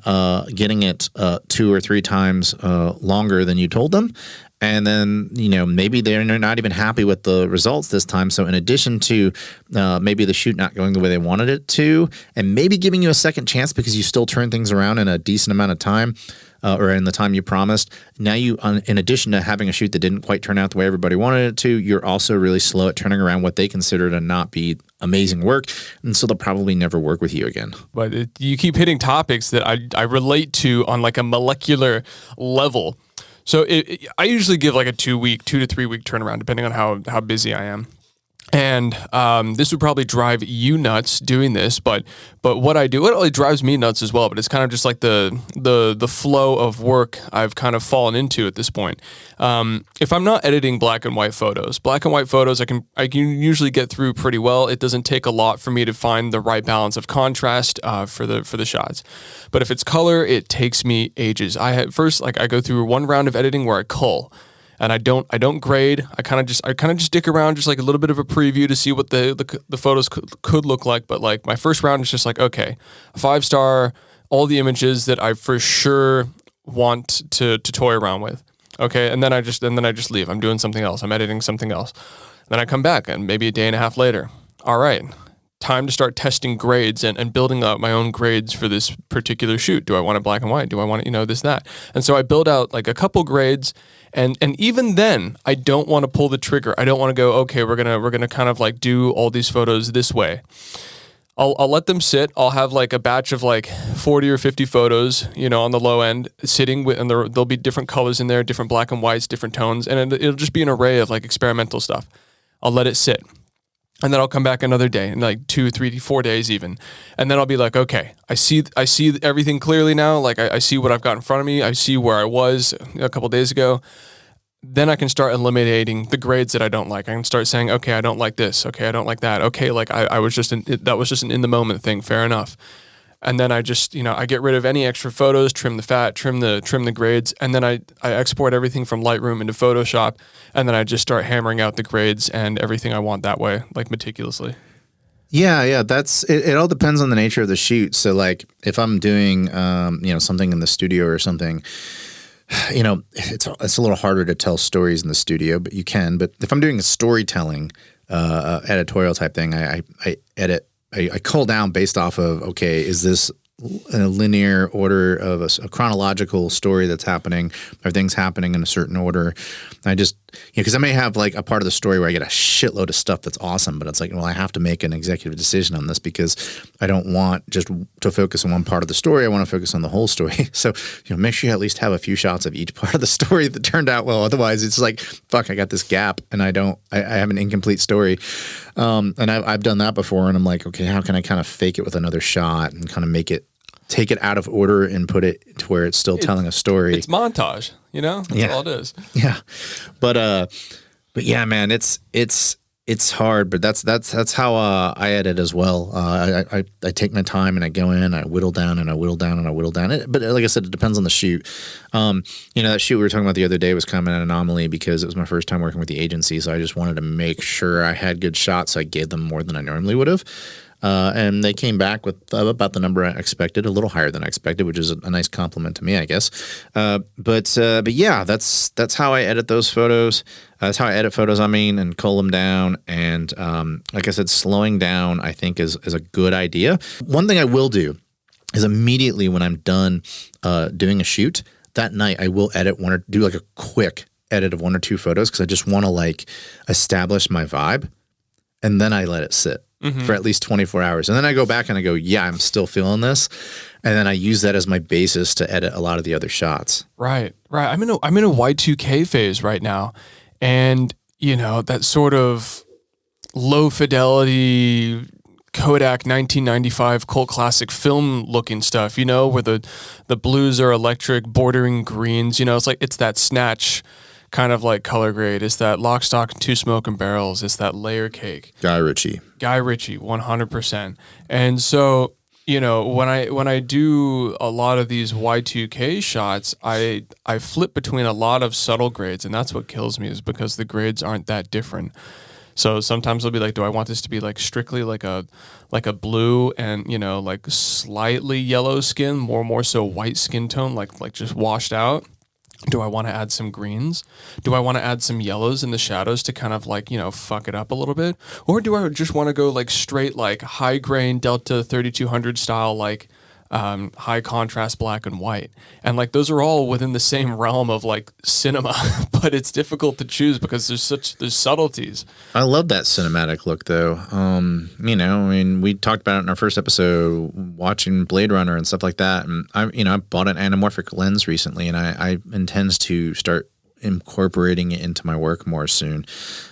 getting it 2 or 3 times longer than you told them And then, maybe they're not even happy with the results this time. So in addition to maybe the shoot not going the way they wanted it to, and maybe giving you a second chance because you still turn things around in a decent amount of time, or in the time you promised, now you, in addition to having a shoot that didn't quite turn out the way everybody wanted it to, you're also really slow at turning around what they consider to not be amazing work. And so they'll probably never work with you again. But you keep hitting topics that I relate to on like a molecular level. So I usually give like a 2 to 3 week turnaround, depending on how busy I am. And this would probably drive you nuts doing this, but what I do, it drives me nuts as well. But it's kind of just like the flow of work I've kind of fallen into at this point. If I'm not editing black and white photos I can usually get through pretty well. It doesn't take a lot for me to find the right balance of contrast for the shots. But if it's color, it takes me ages. I go through one round of editing where I cull. And I don't grade. I kind of just dick around, just like a little bit of a preview to see what the photos could look like. But like my first round is just like, okay, 5-star, all the images that I for sure want to toy around with. Okay, and then I just leave. I'm doing something else. I'm editing something else. Then I come back, and maybe a day and a half later, all right, time to start testing grades and building out my own grades for this particular shoot. Do I want it black and white? Do I want it, this, that? And so I build out like a couple grades. And even then, I don't want to pull the trigger. I don't want to go, okay, we're gonna kind of like do all these photos this way. I'll let them sit. I'll have like a batch of like 40 or 50 photos, on the low end, sitting with, and there'll be different colors in there, different black and whites, different tones, and it'll just be an array of like experimental stuff. I'll let it sit. And then I'll come back another day, in like 2, 3, 4 days even. And then I'll be like, okay, I see everything clearly now. Like I see what I've got in front of me. I see where I was a couple days ago. Then I can start eliminating the grades that I don't like. I can start saying, okay, I don't like this. Okay, I don't like that. Okay, like that was just an in the moment thing. Fair enough. And then I just, I get rid of any extra photos, trim the fat, trim the grades, and then I export everything from Lightroom into Photoshop, and then I just start hammering out the grades and everything I want that way, like meticulously. Yeah, that's it. It all depends on the nature of the shoot. So, like, if I'm doing, something in the studio or something, it's a little harder to tell stories in the studio, but you can. But if I'm doing a storytelling, editorial type thing, I edit. I cull down based off of, okay, is this in a linear order of a chronological story that's happening? Are things happening in a certain order? I just, because I may have like a part of the story where I get a shitload of stuff that's awesome, but it's like, well, I have to make an executive decision on this because I don't want just to focus on one part of the story. I want to focus on the whole story. So, make sure you at least have a few shots of each part of the story that turned out well. Otherwise, it's like, fuck, I got this gap and I have an incomplete story. And I've done that before, and I'm like, okay, how can I kind of fake it with another shot and kind of take it out of order and put it to where it's still telling a story. It's montage, That's all it is. Yeah. But yeah, man, it's hard, but that's how I edit as well. I take my time and I go in, I whittle down and I whittle down and I whittle down. But like I said, it depends on the shoot. That shoot we were talking about the other day was kind of an anomaly because it was my first time working with the agency, so I just wanted to make sure I had good shots, so I gave them more than I normally would have. And they came back with about the number I expected, a little higher than I expected, which is a nice compliment to me, I guess. But yeah, that's how I edit those photos. That's how I edit photos, and cull them down. And like I said, slowing down, I think, is a good idea. One thing I will do is immediately when I'm done doing a shoot, that night I will do like a quick edit of 1 or 2 photos because I just want to like establish my vibe. And then I let it sit. For at least 24 hours. And then I go back and I go, yeah, I'm still feeling this. And then I use that as my basis to edit a lot of the other shots. Right. I'm in a Y2K phase right now. And, that sort of low fidelity Kodak 1995 cult classic film looking stuff, where the blues are electric, bordering greens, it's that Snatch kind of like color grade. It's that Lock, Stock, and Two Smoking Barrels. It's that layer cake. Guy Ritchie, 100%. And so, when I do a lot of these Y2K shots, I flip between a lot of subtle grades, and that's what kills me is because the grades aren't that different. So sometimes I'll be like, do I want this to be like strictly like a blue and, like slightly yellow skin, more so white skin tone, like just washed out? Do I want to add some greens? Do I want to add some yellows in the shadows to kind of like, fuck it up a little bit? Or do I just want to go like straight, like high grain Delta 3200 style, like high contrast black and white? And like those are all within the same realm of like cinema, but it's difficult to choose because there's subtleties. I love that cinematic look though. We talked about it in our first episode, watching Blade Runner and stuff like that. And I bought an anamorphic lens recently, and I intend to start incorporating it into my work more soon,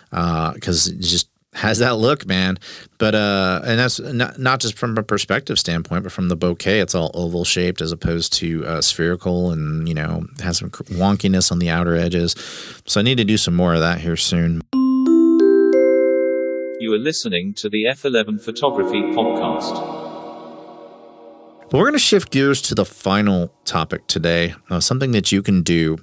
because it just has that look, man. But and that's not just from a perspective standpoint, but from the bokeh, it's all oval shaped as opposed to spherical, and has some wonkiness on the outer edges. So I need to do some more of that here soon. You are listening to the F11 Photography Podcast. But we're going to shift gears to the final topic today, something that you can do,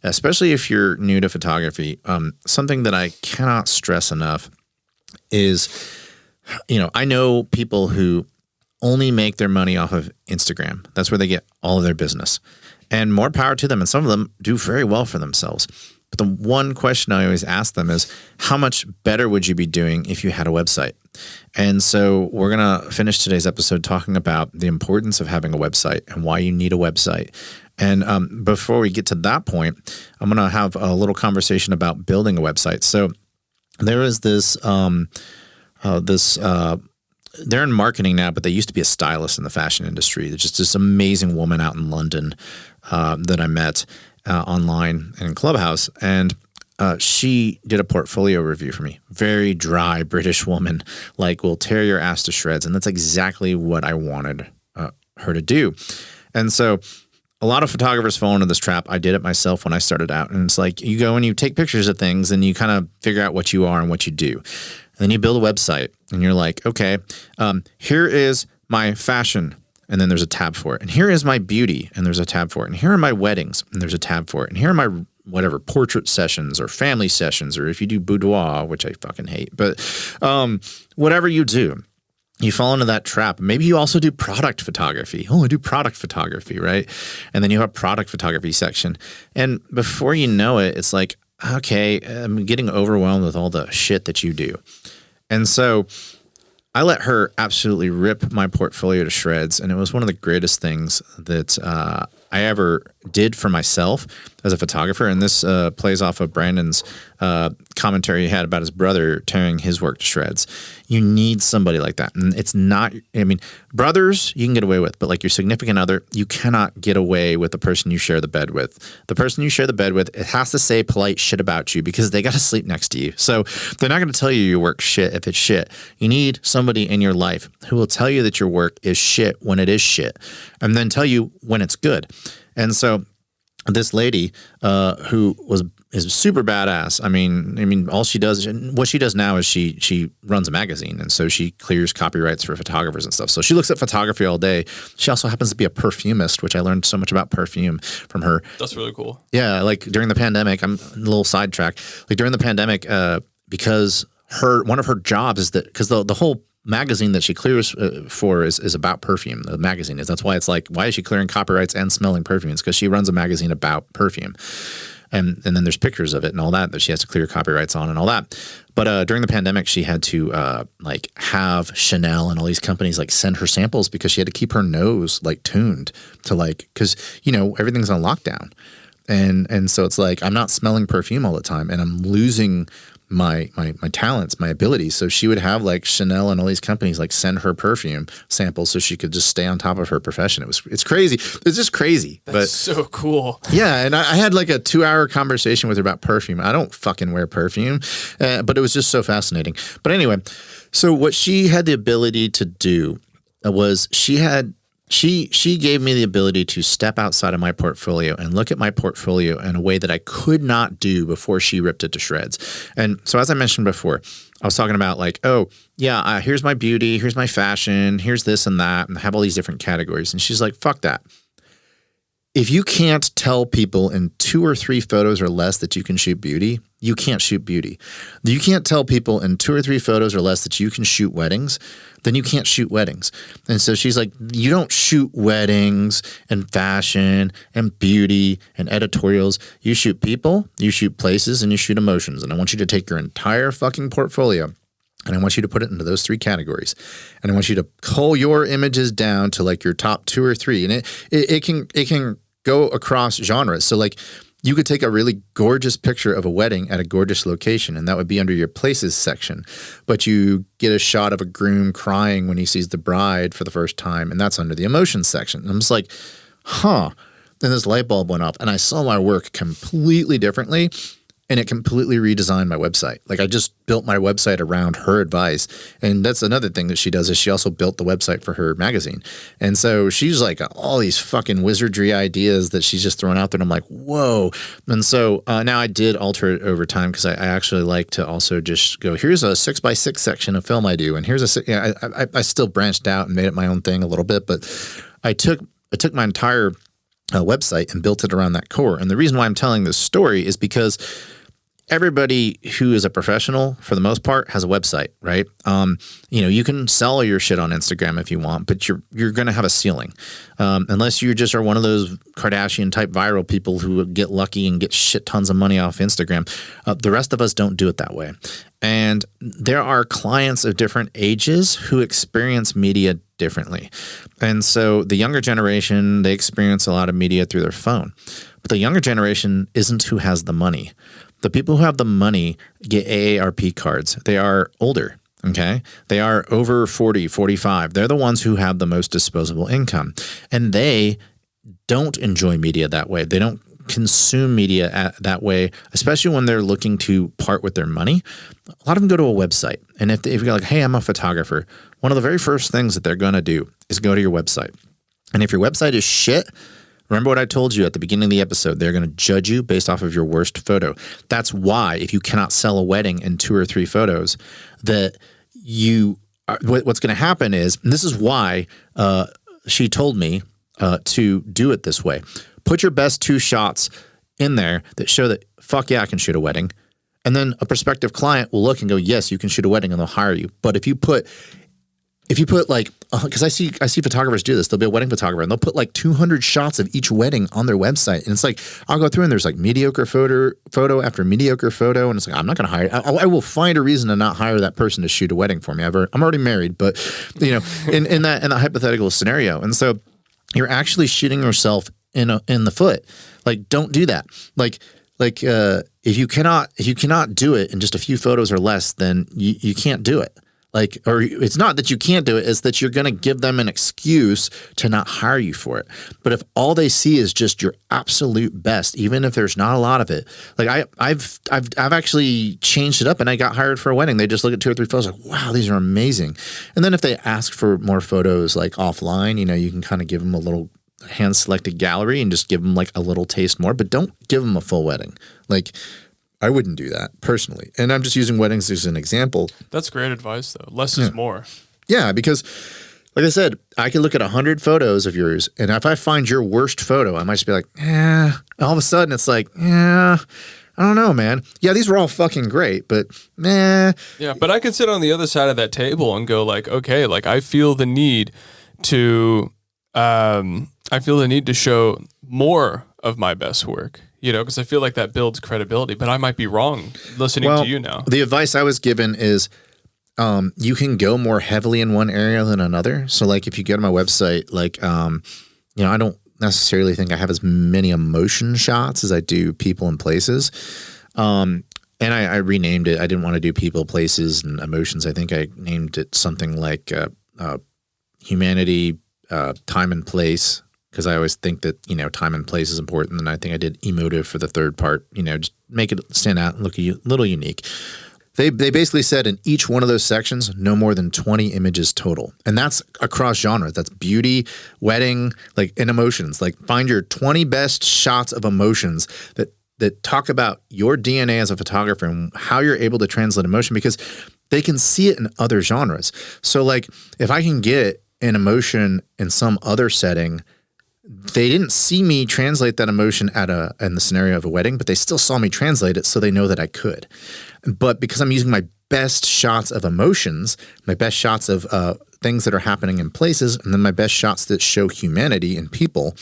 especially if you're new to photography. Something that I cannot stress enough is, I know people who only make their money off of Instagram. That's where they get all of their business. And more power to them. And some of them do very well for themselves. But the one question I always ask them is, how much better would you be doing if you had a website? And so we're going to finish today's episode talking about the importance of having a website and why you need a website. And before we get to that point, I'm going to have a little conversation about building a website. So there is this, they're in marketing now, but they used to be a stylist in the fashion industry. There's just this amazing woman out in London that I met online and in Clubhouse. And she did a portfolio review for me. Very dry British woman, like will tear your ass to shreds. And that's exactly what I wanted her to do. And so a lot of photographers fall into this trap. I did it myself when I started out. And it's like you go and you take pictures of things and you kind of figure out what you are and what you do. And then you build a website and you're like, okay, here is my fashion. And then there's a tab for it. And here is my beauty. And there's a tab for it. And here are my weddings. And there's a tab for it. And here are my whatever portrait sessions or family sessions, or if you do boudoir, which I fucking hate, but whatever you do, you fall into that trap. Maybe you also do product photography. Oh, I do product photography, right? And then you have a product photography section. And before you know it, it's like, okay, I'm getting overwhelmed with all the shit that you do. And so I let her absolutely rip my portfolio to shreds. And it was one of the greatest things that I ever did for myself as a photographer. And this plays off of Brandon's commentary he had about his brother tearing his work to shreds. You need somebody like that. And it's not, brothers you can get away with, but like your significant other, you cannot get away with the person you share the bed with. The person you share the bed with, it has to say polite shit about you because they got to sleep next to you. So they're not going to tell you your work shit if it's shit. You need somebody in your life who will tell you that your work is shit when it is shit, and then tell you when it's good. And so this lady who is super badass. I mean, all she does, what she does now is she runs a magazine, and so she clears copyrights for photographers and stuff. So she looks at photography all day. She also happens to be a perfumist, which I learned so much about perfume from her. That's really cool. Yeah, like during the pandemic, I'm a little sidetrack. Like during the pandemic, because one of her jobs is that because the whole magazine that she clears for is about perfume. The magazine is. That's why it's like, why is she clearing copyrights and smelling perfumes? Because she runs a magazine about perfume. And then there's pictures of it and all that she has to clear copyrights on and all that. But during the pandemic, she had to have Chanel and all these companies like send her samples because she had to keep her nose like tuned to because everything's on lockdown. And so it's like I'm not smelling perfume all the time, and I'm losing my talents, my abilities. So she would have like Chanel and all these companies like send her perfume samples so she could just stay on top of her profession. It's crazy. It's just crazy. That's so cool. Yeah. And I had like a 2-hour conversation with her about perfume. I don't fucking wear perfume, but it was just so fascinating. But anyway, so what she had the ability to do was she gave me the ability to step outside of my portfolio and look at my portfolio in a way that I could not do before she ripped it to shreds. And so as I mentioned before, I was talking about like, oh, yeah, here's my beauty, here's my fashion, here's this and that, and I have all these different categories. And she's like, fuck that. If you can't tell people in 2 or 3 photos or less that you can shoot beauty, you can't shoot beauty. You can't tell people in 2 or 3 photos or less that you can shoot weddings, then you can't shoot weddings. And so she's like, you don't shoot weddings and fashion and beauty and editorials. You shoot people, you shoot places, and you shoot emotions. And I want you to take your entire fucking portfolio and I want you to put it into those 3 categories. And I want you to cull your images down to like your top 2 or 3. And it can go across genres. So like you could take a really gorgeous picture of a wedding at a gorgeous location, and that would be under your places section. But you get a shot of a groom crying when he sees the bride for the first time, and that's under the emotions section. And I'm just like, huh. Then this light bulb went off, and I saw my work completely differently. And it completely redesigned my website. Like I just built my website around her advice. And that's another thing that she does is she also built the website for her magazine. And so she's like all these fucking wizardry ideas that she's just throwing out there. And I'm like, whoa. And so now I did alter it over time because I actually like to also just go, here's a 6x6 section of film I do. And here's I still branched out and made it my own thing a little bit. But I took my entire website and built it around that core. And the reason why I'm telling this story is because everybody who is a professional, for the most part, has a website, right? You can sell your shit on Instagram if you want, but you're going to have a ceiling, unless you just are one of those Kardashian type viral people who get lucky and get shit tons of money off Instagram. The rest of us don't do it that way, and there are clients of different ages who experience media differently, and so the younger generation, they experience a lot of media through their phone, but the younger generation isn't who has the money. The people who have the money get AARP cards. They are older, okay? They are over 40, 45. They're the ones who have the most disposable income. And they don't enjoy media that way. They don't consume media that way, especially when they're looking to part with their money. A lot of them go to a website. And if you're like, hey, I'm a photographer, one of the very first things that they're going to do is go to your website. And if your website is shit, remember what I told you at the beginning of the episode, they're going to judge you based off of your worst photo. That's why if you cannot sell a wedding in 2 or 3 photos, that what's going to happen is, and this is why she told me to do it this way. Put your best 2 shots in there that show that, fuck yeah, I can shoot a wedding. And then a prospective client will look and go, yes, you can shoot a wedding, and they'll hire you. But if you put like, because I see photographers do this, they'll be a wedding photographer and they'll put like 200 shots of each wedding on their website. And it's like, I'll go through and there's like mediocre photo after mediocre photo. And it's like, I'm not going to hire, I will find a reason to not hire that person to shoot a wedding for me. I'm already married, but in that hypothetical scenario. And so you're actually shooting yourself in the foot. Like, don't do that. Like if you cannot do it in just a few photos or less, then you can't do it. Like, or it's not that you can't do it, it's that you're going to give them an excuse to not hire you for it. But if all they see is just your absolute best, even if there's not a lot of it, like I've actually changed it up and I got hired for a wedding. They just look at 2 or 3 photos like, wow, these are amazing. And then if they ask for more photos like offline, you can kind of give them a little hand selected gallery and just give them like a little taste more, but don't give them a full wedding. Like, I wouldn't do that personally. And I'm just using weddings as an example. That's great advice, though. Less is more. Yeah, because like I said, I can look at 100 photos of yours, and if I find your worst photo, I might just be like, all of a sudden it's like, I don't know, man. Yeah, these were all fucking great, but Yeah, but I could sit on the other side of that table and go like, okay, like I feel the need to show more of my best work. Because I feel like that builds credibility, but I might be wrong listening to you now. The advice I was given is you can go more heavily in one area than another. So like if you go to my website, like, I don't necessarily think I have as many emotion shots as I do people and places. And I renamed it. I didn't want to do people, places, and emotions. I think I named it something like humanity, time and place. Because I always think that, time and place is important. And I think I did emotive for the third part, just make it stand out and look a little unique. They basically said in each one of those sections, no more than 20 images total. And that's across genres. That's beauty, wedding, and emotions. Like find your 20 best shots of emotions that talk about your DNA as a photographer and how you're able to translate emotion, because they can see it in other genres. So like if I can get an emotion in some other setting, they didn't see me translate that emotion in the scenario of a wedding, but they still saw me translate it, so they know that I could. But because I'm using my best shots of emotions, my best shots of things that are happening in places, and then my best shots that show humanity in people,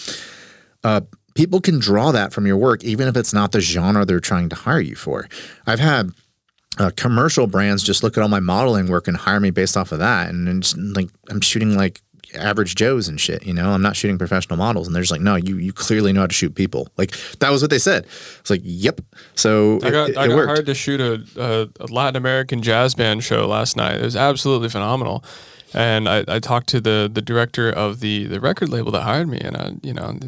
people can draw that from your work, even if it's not the genre they're trying to hire you for. I've had commercial brands just look at all my modeling work and hire me based off of that, and just, like, I'm shooting like average Joes and shit, you know. I'm not shooting professional models, and they're just like, no, you clearly know how to shoot people. Like, that was what they said. It's like, yep. So I got worked. hired to shoot a Latin American jazz band show last night. It was absolutely phenomenal. And I talked to the director of the record label that hired me, and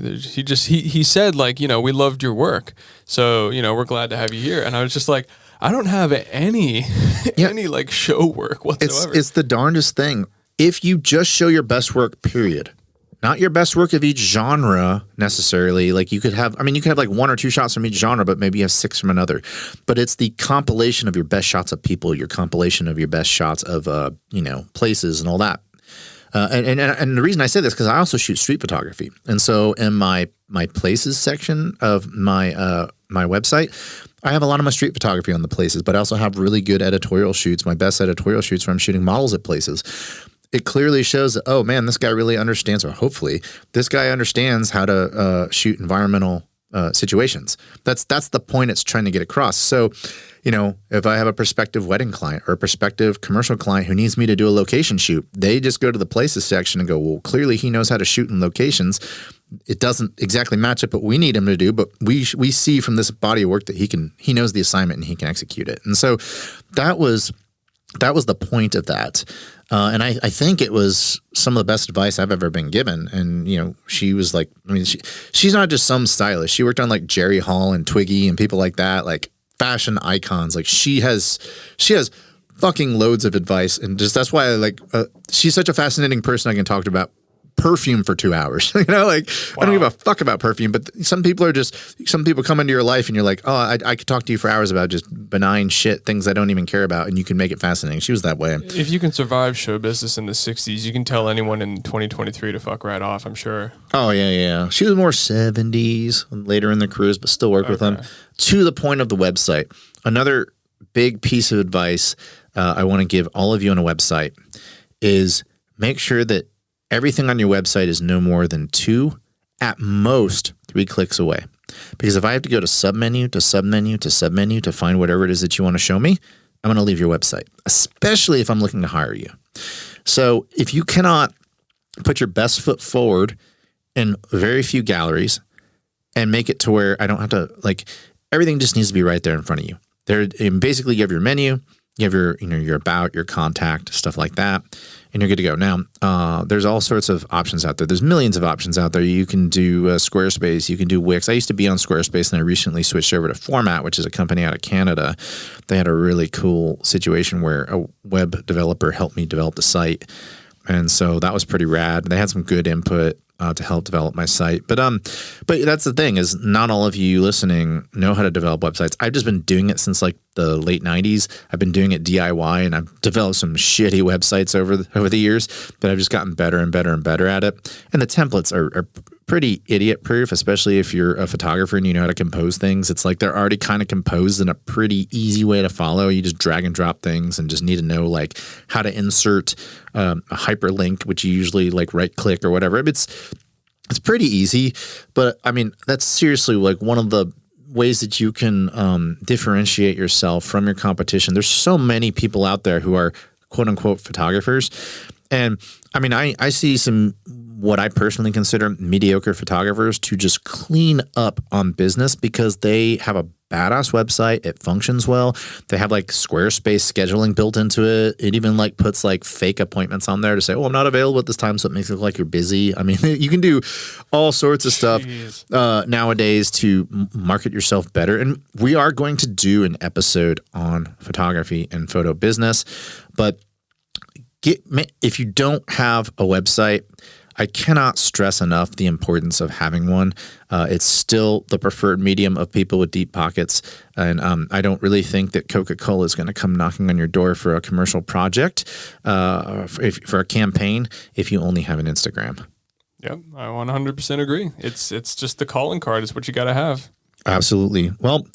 he said, like, you know, we loved your work, so, you know, we're glad to have you here. And I was just like, I don't have any like show work whatsoever. It's the darndest thing. If you just show your best work, period, not your best work of each genre necessarily. Like, you could have like 1 or 2 shots from each genre, but maybe you have 6 from another. But it's the compilation of your best shots of people, your compilation of your best shots of places and all that. And the reason I say this, because I also shoot street photography, and so in my places section of my website, I have a lot of my street photography on the places, but I also have really good editorial shoots. My best editorial shoots where I'm shooting models at places. It clearly shows that, oh man, this guy really understands, or hopefully this guy understands how to shoot environmental situations. That's the point it's trying to get across. So, you know, if I have a prospective wedding client or a prospective commercial client who needs me to do a location shoot, they just go to the places section and go, well, clearly he knows how to shoot in locations. It doesn't exactly match up what we need him to do, but we see from this body of work that he knows the assignment and he can execute it. And so that was the point of that. And I think it was some of the best advice I've ever been given. And, you know, she was like, I mean, she's not just some stylist. She worked on like Jerry Hall and Twiggy and people like that, like fashion icons. Like, she has fucking loads of advice. And just, that's why she's such a fascinating person. I can talk about perfume for 2 hours. You know, like, wow. I don't give a fuck about perfume, but some people come into your life and you're like, oh, I could talk to you for hours about just benign shit, things I don't even care about, and you can make it fascinating. She was that way. If you can survive show business in the 60s, you can tell anyone in 2023 to fuck right off, I'm sure. Oh, yeah. She was more 70s later in the cruise, but still worked with them. To the point of the website, another big piece of advice I want to give all of you on a website is make sure that everything on your website is no more than 2, at most 3 clicks away. Because if I have to go to submenu to submenu to submenu to find whatever it is that you want to show me, I'm going to leave your website, especially if I'm looking to hire you. So if you cannot put your best foot forward in very few galleries and make it to where I don't have to, like, everything just needs to be right there in front of you. And basically, you have your menu, you have your about, your contact, stuff like that, and you're good to go. Now, there's all sorts of options out there. There's millions of options out there. You can do Squarespace. You can do Wix. I used to be on Squarespace, and I recently switched over to Format, which is a company out of Canada. They had a really cool situation where a web developer helped me develop the site, and so that was pretty rad. They had some good input to help develop my site. But that's the thing, is not all of you listening know how to develop websites. I've just been doing it since like the late 90s. I've been doing it DIY, and I've developed some shitty websites over the years, but I've just gotten better and better and better at it. And the templates are pretty idiot proof, especially if you're a photographer and you know how to compose things. It's like they're already kind of composed in a pretty easy way to follow. You just drag and drop things and just need to know like how to insert a hyperlink, which you usually like right click or whatever. It's pretty easy, but I mean, that's seriously like one of the ways that you can differentiate yourself from your competition. There's so many people out there who are quote unquote photographers. And I mean, I see some what I personally consider mediocre photographers to just clean up on business because they have a badass website. It functions well. They have like Squarespace scheduling built into it. It even like puts like fake appointments on there to say, oh, I'm not available at this time. So it makes it look like you're busy. I mean, you can do all sorts of stuff nowadays to market yourself better. And we are going to do an episode on photography and photo business, but if you don't have a website, I cannot stress enough the importance of having one. It's still the preferred medium of people with deep pockets. And I don't really think that Coca-Cola is going to come knocking on your door for a commercial project, for a campaign, if you only have an Instagram. Yep, I 100% agree. It's just the calling card is what you got to have. Absolutely. Well,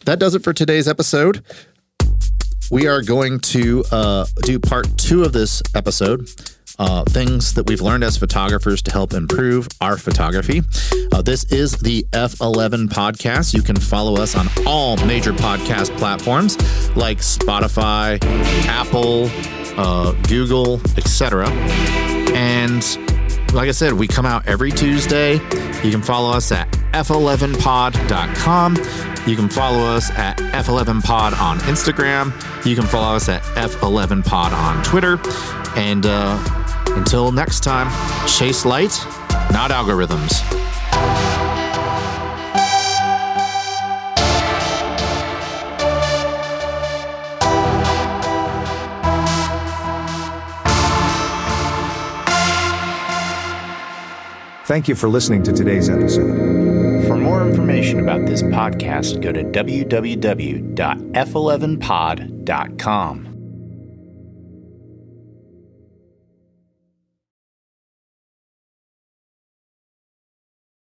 that does it for today's episode. We are going to do part 2 of this episode. Things that we've learned as photographers to help improve our photography. This is the F11 podcast. You can follow us on all major podcast platforms like Spotify, Apple, Google, etc. And like I said, we come out every Tuesday. You can follow us at f11pod.com. You can follow us at F11pod on Instagram. You can follow us at F11pod on Twitter. And until next time, chase light, not algorithms. Thank you for listening to today's episode. For more information about this podcast, go to www.f11pod.com.